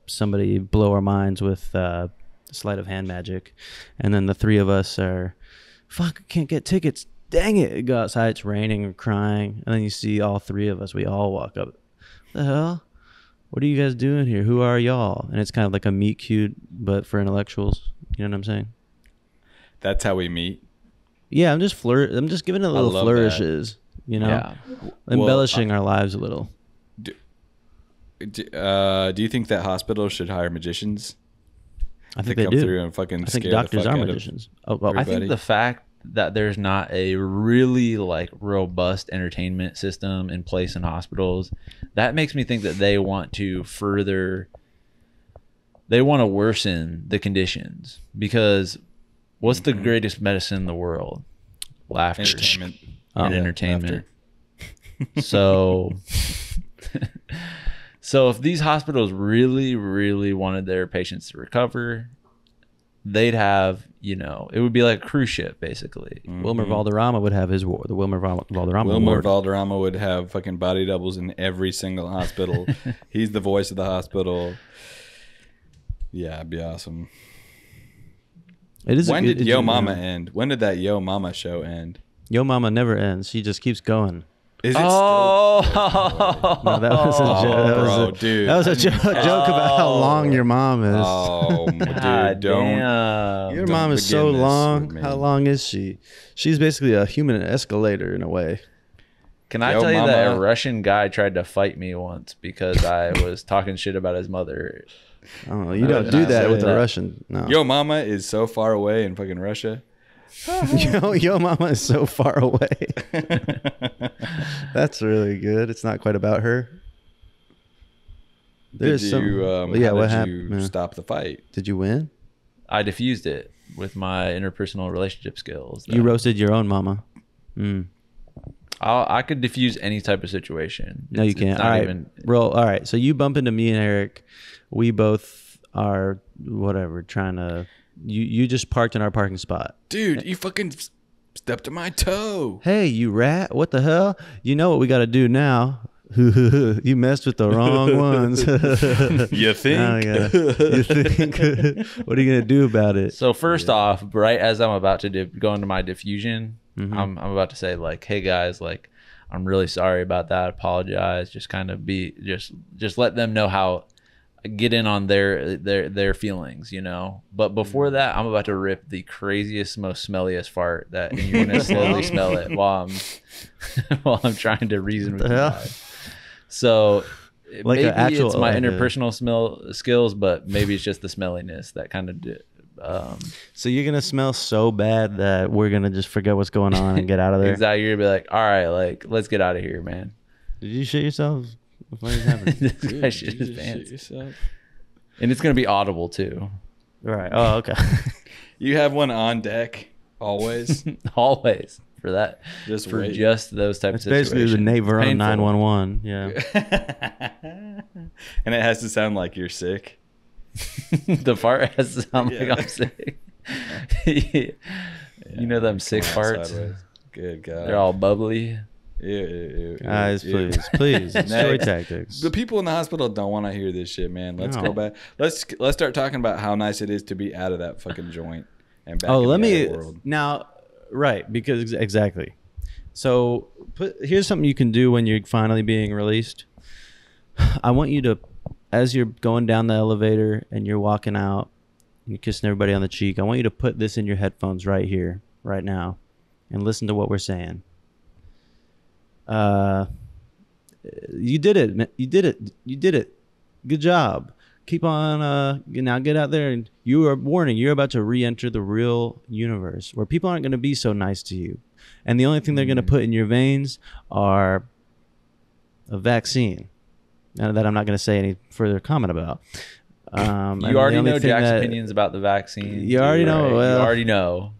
somebody blow our minds with sleight of hand magic. And then the 3 of us are, fuck, I can't get tickets. Dang it. Go outside, it's raining, we're crying. And then you see all 3 of us, we all walk up. What the hell? What are you guys doing here? Who are y'all? And it's kind of like a meet cute, but for intellectuals. You know what I'm saying? That's how we meet. Yeah, I'm just giving it little love flourishes, you know, Yeah. embellishing our lives a little. Do you think that hospitals should hire magicians? I to think they come do. through and fucking I think scare doctors the fuck are out of magicians. Oh, well, I everybody. think the fact that there's not a really like robust entertainment system in place in hospitals, that makes me think that they want to worsen the conditions, because what's the greatest medicine in the world? Laughter entertainment. and Yeah, entertainment. laughter. So if these hospitals really, really wanted their patients to recover, they'd have, it would be like a cruise ship, basically. Wilmer Valderrama would have his war. The Wilmer Valderrama Wilmer award. Valderrama would have fucking body doubles in every single hospital. He's the voice of the hospital. Yeah, it'd be awesome. It is. When did Yo Mama end? When did that Yo Mama show end? Yo Mama never ends. She just keeps going. Is it Oh, No, that was a joke. That was bro, a, dude. That was a joke about how long your mom is. Oh, dude, God don't. damn. Your don't mom is so begin this long. with me. How long is she? She's basically a human escalator in a way. Can I Yo, tell you that mama. a Russian guy tried to fight me once because I was talking shit about his mother? Oh, you don't do that with a that. Russian. No. Yo Mama is so far away in fucking Russia. Yo Mama is so far away. That's really good. It's not quite about her. Did There's some. you, Yeah, how what did happened? you Yeah. stop the fight? Did you win? I diffused it with my interpersonal relationship skills. You roasted your own mama. I could diffuse any type of situation. No, you It's can't. not All right, even- roll. All right. So you bump into me and Eric. We both are whatever trying to. You just parked in our parking spot. Dude, you fucking stepped on my toe. Hey, you rat! What the hell? You know what we got to do now? You messed with the wrong ones. You think? Now you think? What are you gonna do about it? So first off, right as I'm about to go into my diffusion, Mm-hmm. I'm about to say like, hey guys, like I'm really sorry about that. Apologize. Just kind of just let them know how. Get in on their feelings, But before that, I'm about to rip the craziest, most smelliest fart that, and you're gonna slowly smell it while I'm trying to reason with you hell? guys. So Like maybe an actual- it's my like a- interpersonal smell skills, but maybe it's just the smelliness that kind of. So you're gonna smell so bad that we're gonna just forget what's going on and get out of there. Exactly. You're gonna be like, all right, like let's get out of here, man. Did you shit yourself? What is happening? This guy shit his pants, and it's gonna be audible too. Right. Oh, okay. You have one on deck always. Always for that, Just for wait. just those types It's of basically the situations. Nate Verone Painful. 911. Yeah. And it has to sound like you're sick. The fart has to sound Yeah. like I'm sick. You know them sick Come on, farts? sideways. Good God. They're all bubbly. Ew. Guys, please. It's Joy Next. Tactics. The people in the hospital don't want to hear this shit, man. Let's No. go back. Let's start talking about how nice it is to be out of that fucking joint and back Oh, in let the me other world. now. Right, because exactly. So here's something you can do when you're finally being released. I want you to, as you're going down the elevator and you're walking out and you're kissing everybody on the cheek, I want you to put this in your headphones right here, right now, and listen to what we're saying. You did it. You did it. Good job. Keep on. Now get out there, and you are warning. You're about to re-enter the real universe where people aren't going to be so nice to you. And the only thing they're going to put in your veins are a vaccine. Now that I'm not going to say any further comment about. You already know Jack's opinions about the vaccine. You already know. Right? Well, you already know.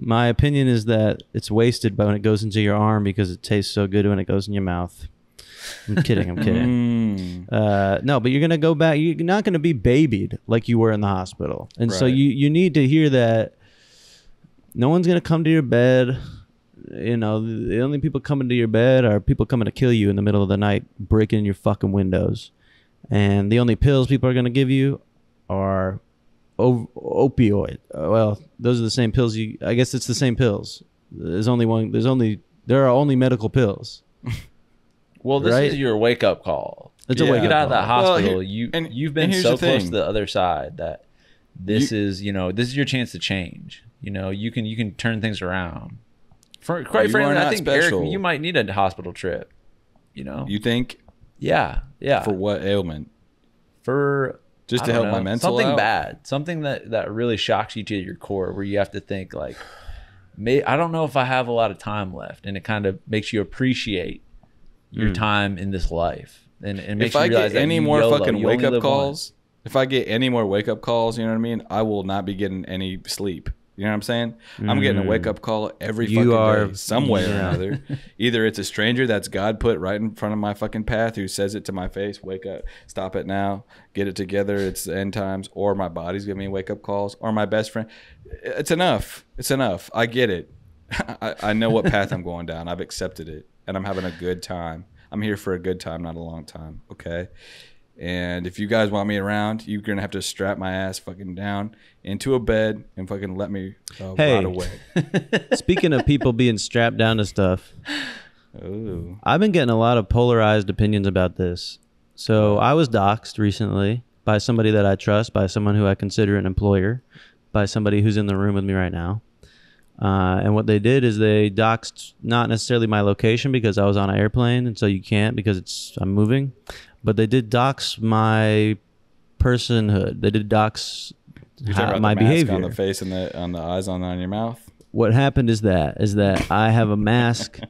My opinion is that it's wasted when it goes into your arm because it tastes so good when it goes in your mouth. I'm kidding. No, but you're going to go back. You're not going to be babied like you were in the hospital. And so you need to hear that no one's going to come to your bed. You know, the only people coming to your bed are people coming to kill you in the middle of the night, breaking your fucking windows. And the only pills people are going to give you are opioid. Well, those are the same pills. I guess it's the same pills. There are only medical pills. Well, this is your wake up call. It's a wake up call. Get out of that hospital. Well, you've been so close to the other side that this is your chance to change. You know, you can turn things around. Quite frankly, I think special. Eric, you might need a hospital trip. You know, you think? Yeah. For what ailment? Just to help my mental something out? Bad, something that really shocks you to your core, where you have to think like, I don't know if I have a lot of time left, and it kind of makes you appreciate your time in this life, and makes you realize that any more fucking wake up calls. If I get any more wake up calls, you know what I mean, I will not be getting any sleep. You know what I'm saying? I'm getting a wake up call every fucking day, some way or another. Either it's a stranger that's God put right in front of my fucking path who says it to my face, wake up, stop it now, get it together, it's the end times, or my body's giving me wake up calls, or my best friend. It's enough. It's enough. I get it. I know what path I'm going down. I've accepted it, and I'm having a good time. I'm here for a good time, not a long time, okay? And if you guys want me around, you're going to have to strap my ass fucking down into a bed and fucking let me rot away. Speaking of people being strapped down to stuff, I've been getting a lot of polarized opinions about this. So I was doxxed recently by somebody that I trust, by someone who I consider an employer, by somebody who's in the room with me right now. And what they did is they doxed not necessarily my location because I was on an airplane, and so you can't because I'm moving. But they did dox my personhood. They did dox my behavior. On the face and on the eyes on your mouth. What happened is that I have a mask.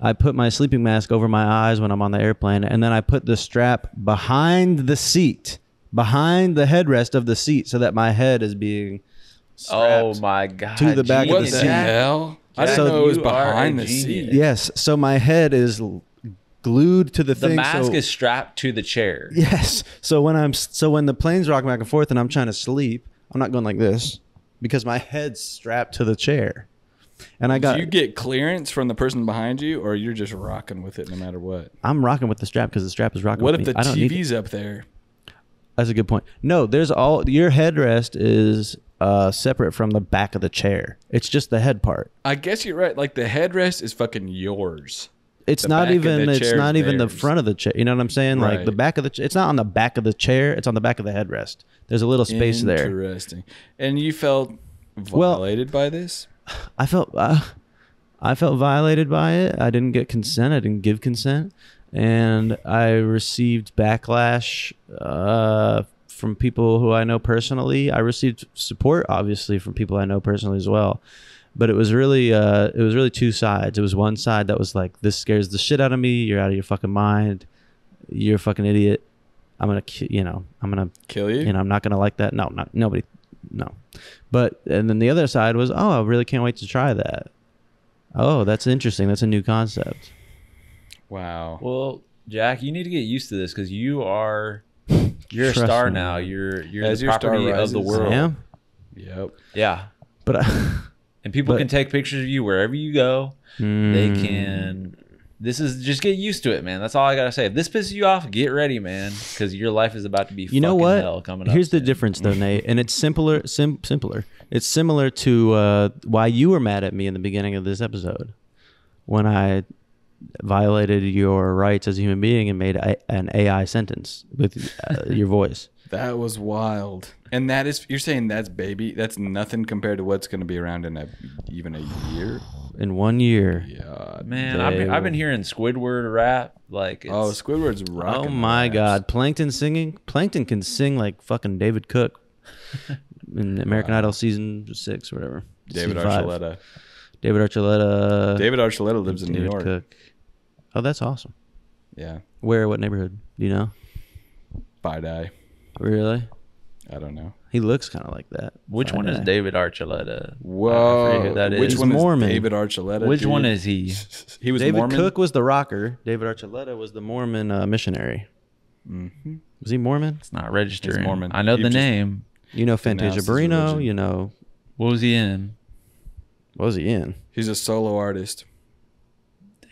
I put my sleeping mask over my eyes when I'm on the airplane, and then I put the strap behind the seat, behind the headrest of the seat, so that my head is being strapped my God, to the back of the seat. What the hell? I didn't know it was behind the seat. Yes, so my head is glued to the thing. The mask is strapped to the chair. Yes. So when the plane's rocking back and forth and I'm trying to sleep, I'm not going like this because my head's strapped to the chair. And do you get clearance from the person behind you, or you're just rocking with it no matter what? I'm rocking with the strap because the strap is rocking with me. What if the TV's up there? That's a good point. No, your headrest is separate from the back of the chair. It's just the head part. I guess you're right. Like the headrest is fucking yours. It's not even the front of the chair. You know what I'm saying? Right. Like the back of the chair. It's not on the back of the chair. It's on the back of the headrest. There's a little space there. Interesting. And you felt violated by this? I felt violated by it. I didn't get consent. I didn't give consent. And I received backlash from people who I know personally. I received support, obviously, from people I know personally as well. But it was really two sides. It was one side that was like, this scares the shit out of me. You're out of your fucking mind. You're a fucking idiot. I'm gonna kill you. I'm not gonna like that. No. But and then the other side was, oh, I really can't wait to try that. Oh, that's interesting. That's a new concept. Wow. Well, Jack, you need to get used to this because you're a star now. You're the property of the world. I am? Yep. Yeah. But and people can take pictures of you wherever you go. They can. Just get used to it, man. That's all I gotta say. If this pisses you off, get ready, man, because your life is about to be fucking hell coming up. Here's the difference, though, Nate, and it's simpler. It's similar to why you were mad at me in the beginning of this episode when I violated your rights as a human being and made an AI sentence with your voice. That was wild. And you're saying that's nothing compared to what's going to be around in even a year? In 1 year. Yeah. Man, I've been hearing Squidward rap. Squidward's rocking. Oh my God. Plankton singing? Plankton can sing like fucking David Cook in American Idol season 6 or whatever. David Archuleta. David Archuleta. David Archuleta lives in New York. Cook. Oh, that's awesome. Yeah. Where? What neighborhood? Do you know? Bide. Really? I don't know. He looks kind of like that. Which one is David Archuleta? Whoa. I forget who that is. Which He's one Mormon. is David Archuleta? Which dude? one is he? He was David Mormon? Cook was the rocker. David Archuleta was the Mormon missionary. Mm-hmm. Was he Mormon? It's not registering. He's Mormon. I know He the just- name. You know Fantasia denounced his Barrino. religion. You know, What was he in? what was he in? He's a solo artist.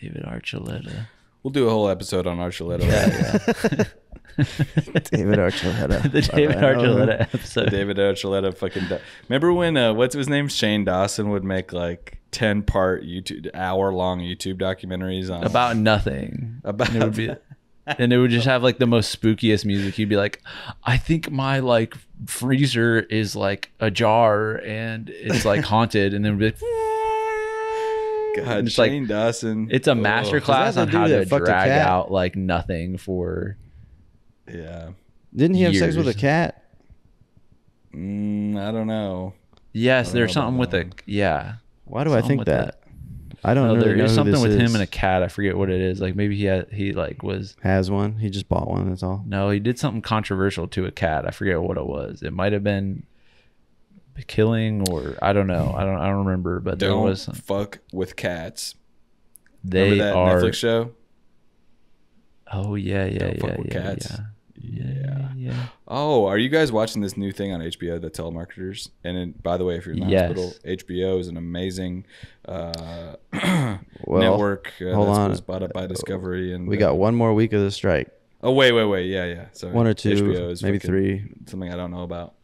David Archuleta. We'll do a whole episode on Archuleta. David Archuleta. The David Archuleta episode. David Archuleta fucking. Remember when what's his name? Shane Dawson would make like 10-part hour-long YouTube documentaries on About nothing. About- and it would be, and it would just have like the most spookiest music. He'd be like, I think my like freezer is like a jar and it's like haunted, and then it'd be like, God, it's like- Shane Dawson. it's a Oh, master Is class that on the dude how to that fucked a drag cat? out like nothing for. Yeah. Didn't he have sex with a Years. cat? I don't know. Yes, I don't there's know about something with that a yeah. Why do I Something think with that? I don't No, really there know is who something this with him is. and a cat. I forget what it is. Like maybe he like was Has one. He just bought one. That's all. no, he did something controversial to a cat. I forget what it was. It might have been killing or I don't know. I don't remember. But there Don't was fuck with cats. they Remember that are. Netflix show? Oh yeah, Don't fuck with cats. yeah. Oh, are you guys watching this new thing on HBO, The Telemarketers? And by the way, if you're in the Yes. hospital, HBO is an amazing Well, network hold that on. was bought up by Discovery. And We got one more week of the strike. Oh wait, yeah. Sorry. One or two, HBO is maybe fucking three. Something I don't know about.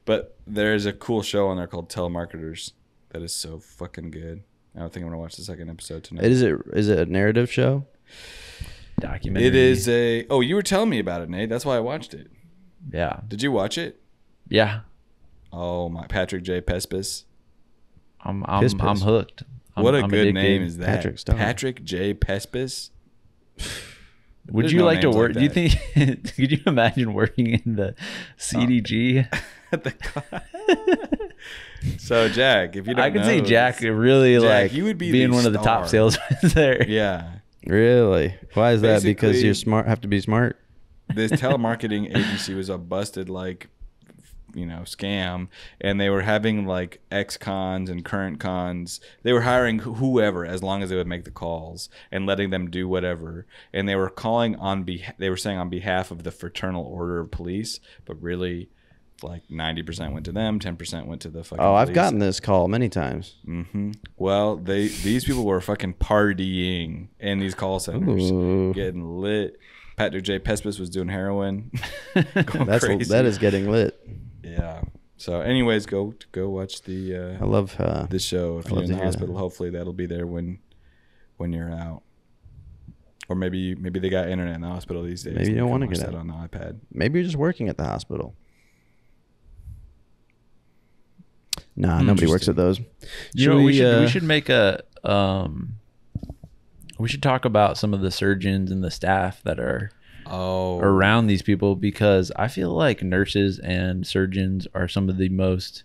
But there's a cool show on there called Telemarketers that is so fucking good. I don't think I'm gonna watch the second episode tonight. Is it a narrative show? Documentary. It is a. Oh, you were telling me about it, Nate. That's why I watched it. Yeah. Did you watch it? Yeah. Oh my, Patrick J. Pespis. I'm Piss. hooked. What a I'm good addicted. name is that? Patrick Star. Patrick J. Pespis. Would There's you no like to names work? like Do you think? Could you imagine working in the CDG? So Jack, if you don't I could know, see Jack really Jack, like you would be being the one of the top star. salesmen there. Yeah. Really? Why is that? Because Basically- you're smart. Have to be smart. This telemarketing agency was a busted scam, and they were having like ex-cons and current cons. They were hiring whoever as long as they would make the calls and letting them do whatever. And they were calling they were saying on behalf of the Fraternal Order of Police, but really like 90% went to them, 10% went to the fucking Oh, I've police. gotten this call many times. Well, these people were fucking partying in these call centers, Ooh. getting lit. Patrick J. Pespis was doing heroin. Going crazy. That is getting lit. Yeah. So, anyways, go watch I love. the show if I you're love in to the hear hospital. that. Hopefully, that'll be there when you're out. Or maybe they got internet in the hospital these days. Maybe you don't want wanna to get that out. on the iPad. Maybe you're just working at the hospital. Nah, nobody works at those. You know, we should make a we should talk about some of the surgeons and the staff that are around these people, because I feel like nurses and surgeons are some of the most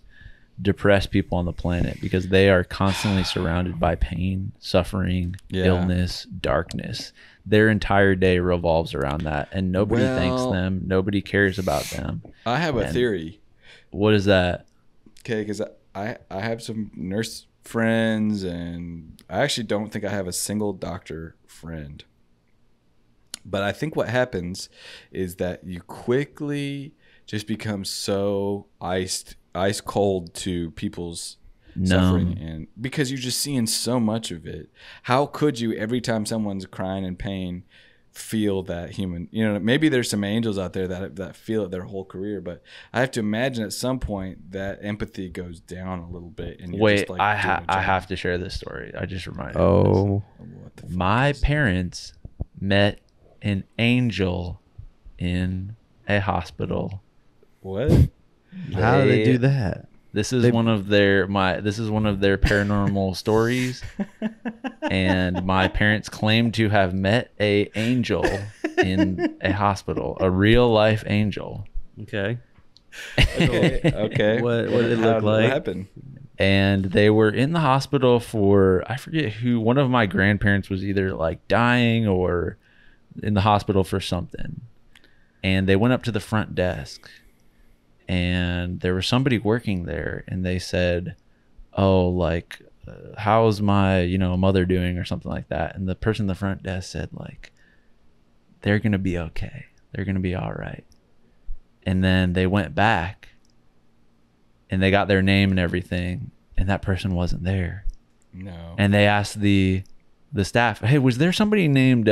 depressed people on the planet, because they are constantly surrounded by pain, suffering, illness, darkness. Their entire day revolves around that, and nobody thanks them. Nobody cares about them. I have a And theory. What is that? Okay, because I have some nurse friends, and I actually don't think I have a single doctor friend. But I think what happens is that you quickly just become so ice cold to people's suffering, and because you're just seeing so much of it. How could you, every time someone's crying in pain, feel that human? Maybe there's some angels out there that feel it their whole career, but I have to imagine at some point that empathy goes down a little bit. And you're just like, I doing a job. have to share this story. I just reminded me. Oh, What the fuck My is- parents met an angel in a hospital. what? how do they do that? This is one of their paranormal stories, and my parents claim to have met a angel in a hospital, a real life angel. Okay. Okay. What did it look like? What happened? And they were in the hospital for, I forget who, one of my grandparents was either like dying or in the hospital for something. And they went up to the front desk and there was somebody working there and they said, oh, like, how's my, mother doing or something like that. And the person in the front desk said, like, they're going to be okay. They're going to be all right. And then they went back and they got their name and everything. And that person wasn't there. No. And they asked the staff, hey, was there somebody named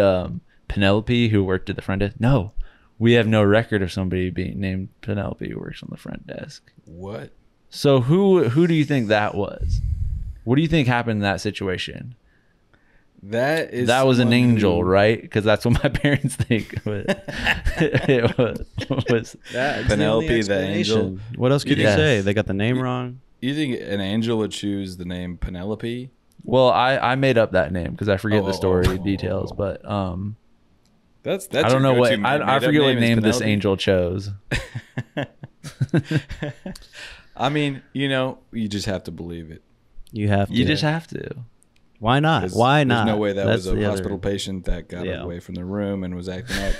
Penelope who worked at the front desk? No, we have no record of somebody being named Penelope who works on the front desk. What? So who do you think that was? What do you think happened in that situation? That was an angel, right? Because that's what my parents think. It was Penelope the angel. What else could you say? They got the name wrong. You think an angel would choose the name Penelope? Well, I made up that name because I forget the story details, but that's I don't know what I forget what name this angel chose. I mean, you just have to believe it. You have to. You just have to. Why not? Why not? There's no way that was a hospital patient that got away from the room and was acting up.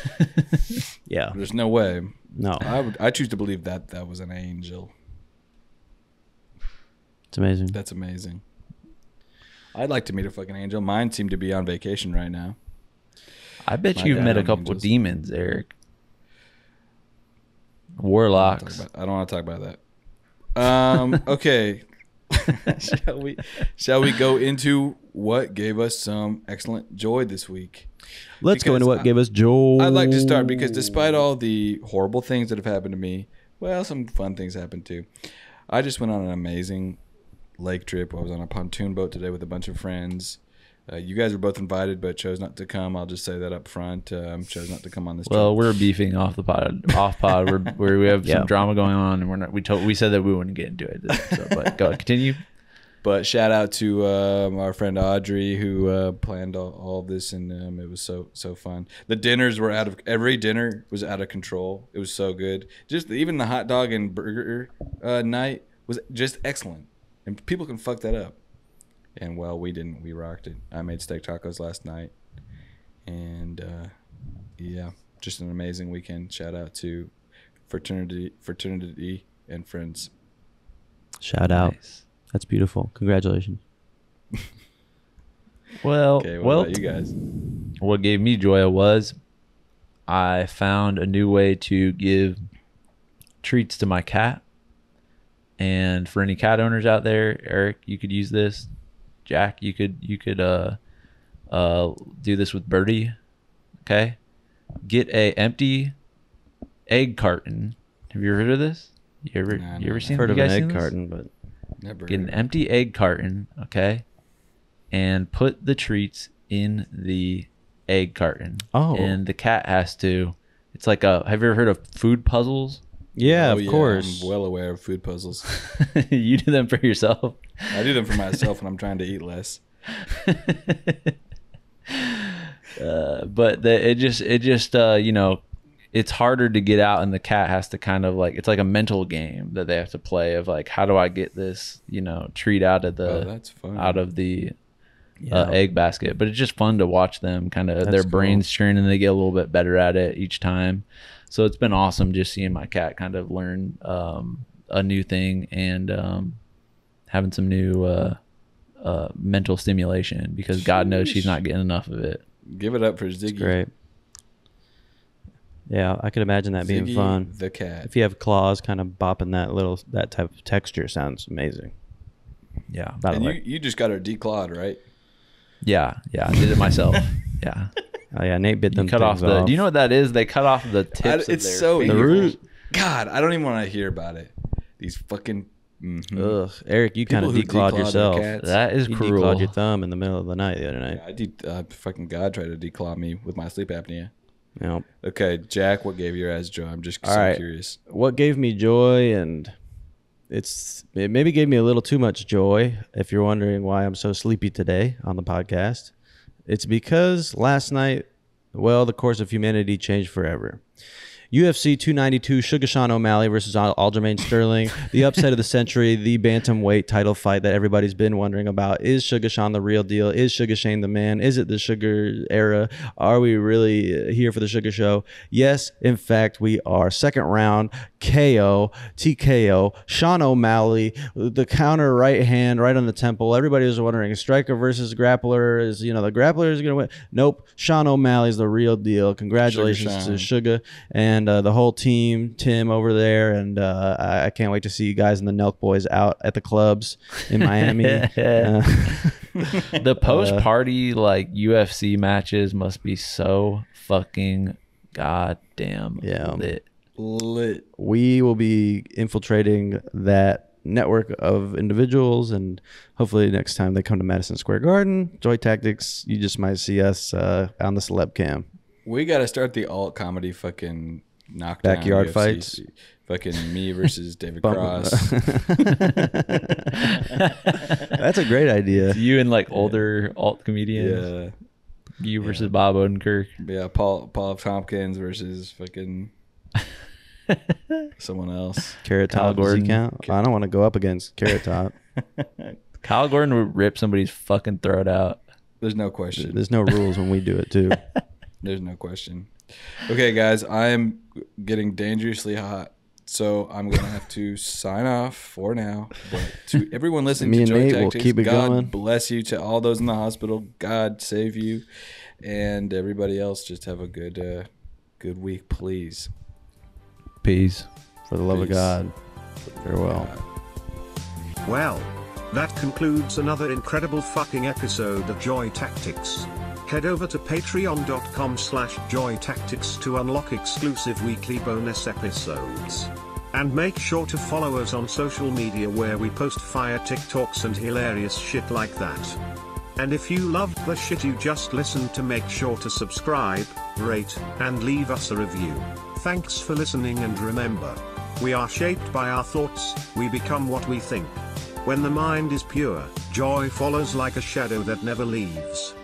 Yeah. There's no way. No. I choose to believe that was an angel. It's amazing. That's amazing. I'd like to meet a fucking angel. Mine seem to be on vacation right now. I bet you've met a couple of demons, Eric. Warlocks. I don't want to talk about that. Okay. Shall we go into what gave us some excellent joy this week? Let's go into what gave us joy. I'd like to start because despite all the horrible things that have happened to me, well, some fun things happened too. I just went on an amazing lake trip. I was on a pontoon boat today with a bunch of friends. You guys were both invited, but chose not to come. I'll just say that up front. Chose not to come on this trip. Well, we're beefing off pod. We have some drama going on, and we're not. We said that we wouldn't get into it. So, but go continue. But shout out to our friend Audrey who planned all of this, and it was so fun. The dinners were every dinner was out of control. It was so good. Just even the hot dog and burger night was just excellent, and people can fuck that up. And well, we didn't. We rocked it. I made steak tacos last night, and yeah, just an amazing weekend. Shout out to fraternity and friends. Shout out. Nice. That's beautiful. Congratulations. Well, okay, what about you guys? What gave me joy was I found a new way to give treats to my cat. And for any cat owners out there, Eric, you could use this. Jack, you could do this with Birdie. Okay, get a empty egg carton. Have you ever heard of this? You ever seen? Heard of an egg carton, but never. Get an empty egg carton, okay, and put the treats in the egg carton. Oh, and the cat has to. It's like a. Have you ever heard of food puzzles? Yeah, of course. I'm well aware of food puzzles. You do them for yourself? I do them for myself when I'm trying to eat less. But it just it's harder to get out, and the cat has to kind of like, it's like a mental game that they have to play of like, how do I get this treat out of the egg basket. But it's just fun to watch them kind of their brains churn, and they get a little bit better at it each time. So it's been awesome just seeing my cat kind of learn a new thing and having some new mental stimulation, because God knows she's not getting enough of it. Give it up for Ziggy. That's great. Yeah, I could imagine that being fun. The cat. If you have claws kind of bopping that type of texture sounds amazing. Yeah. And you just got her declawed, right? Yeah, I did it myself. Yeah. Oh yeah, Nate bit them. Cut off the. Do you know what that is? They cut off the tips. It's of their so fingers. the root. God, I don't even want to hear about it. These fucking. Mm-hmm. Ugh, Eric, you kind of declawed yourself. That is you cruel. You declawed your thumb in the middle of the night the other night. Yeah, fucking God tried to declaw me with my sleep apnea. Yep. Okay, Jack, what gave your ass joy? I'm just curious. What gave me joy, and it maybe gave me a little too much joy. If you're wondering why I'm so sleepy today on the podcast, it's because last night, well, the course of humanity changed forever. UFC 292, Sugar Sean O'Malley versus Aljamain Sterling. The upset of the century, the bantamweight title fight that everybody's been wondering about. Is Sugar Sean the real deal? Is Sugar Shane the man? Is it the Sugar era? Are we really here for the Sugar Show? Yes, in fact, we are. Second round, KO, TKO, Sean O'Malley, the counter right hand right on the temple. Everybody was wondering, striker versus grappler. Is, the grappler is going to win? Nope. Sean O'Malley's the real deal. Congratulations to Sugar and the whole team, Tim over there. And I can't wait to see you guys and the Nelk Boys out at the clubs in Miami. The post-party UFC matches must be so fucking goddamn lit. We will be infiltrating that network of individuals, and hopefully next time they come to Madison Square Garden, Joy Tactics, you just might see us on the celeb cam. We got to start the alt comedy fucking knockdown backyard UFC. Fights. Fucking me versus David Cross. That's a great idea. You and older alt comedians. Yeah. You versus Bob Odenkirk. Yeah, Paul Tompkins versus fucking someone else. Carrot Top, does he count? I don't want to go up against Carrot Top. Kyle Gordon would rip somebody's fucking throat out. There's no question. There's no rules when we do it too. There's no question. Okay, guys, I am getting dangerously hot, so I'm gonna have to sign off for now. But to everyone listening to Joy Tactics, keep it God going. bless you. To all those in the hospital, God save you, and everybody else, just have a good week, please. Peace. For the love of God. Farewell. Well, that concludes another incredible fucking episode of Joy Tactics. Head over to patreon.com/joytactics to unlock exclusive weekly bonus episodes. And make sure to follow us on social media where we post fire TikToks and hilarious shit like that. And if you loved the shit you just listened to, make sure to subscribe, rate, and leave us a review. Thanks for listening, and remember, we are shaped by our thoughts, we become what we think. When the mind is pure, joy follows like a shadow that never leaves.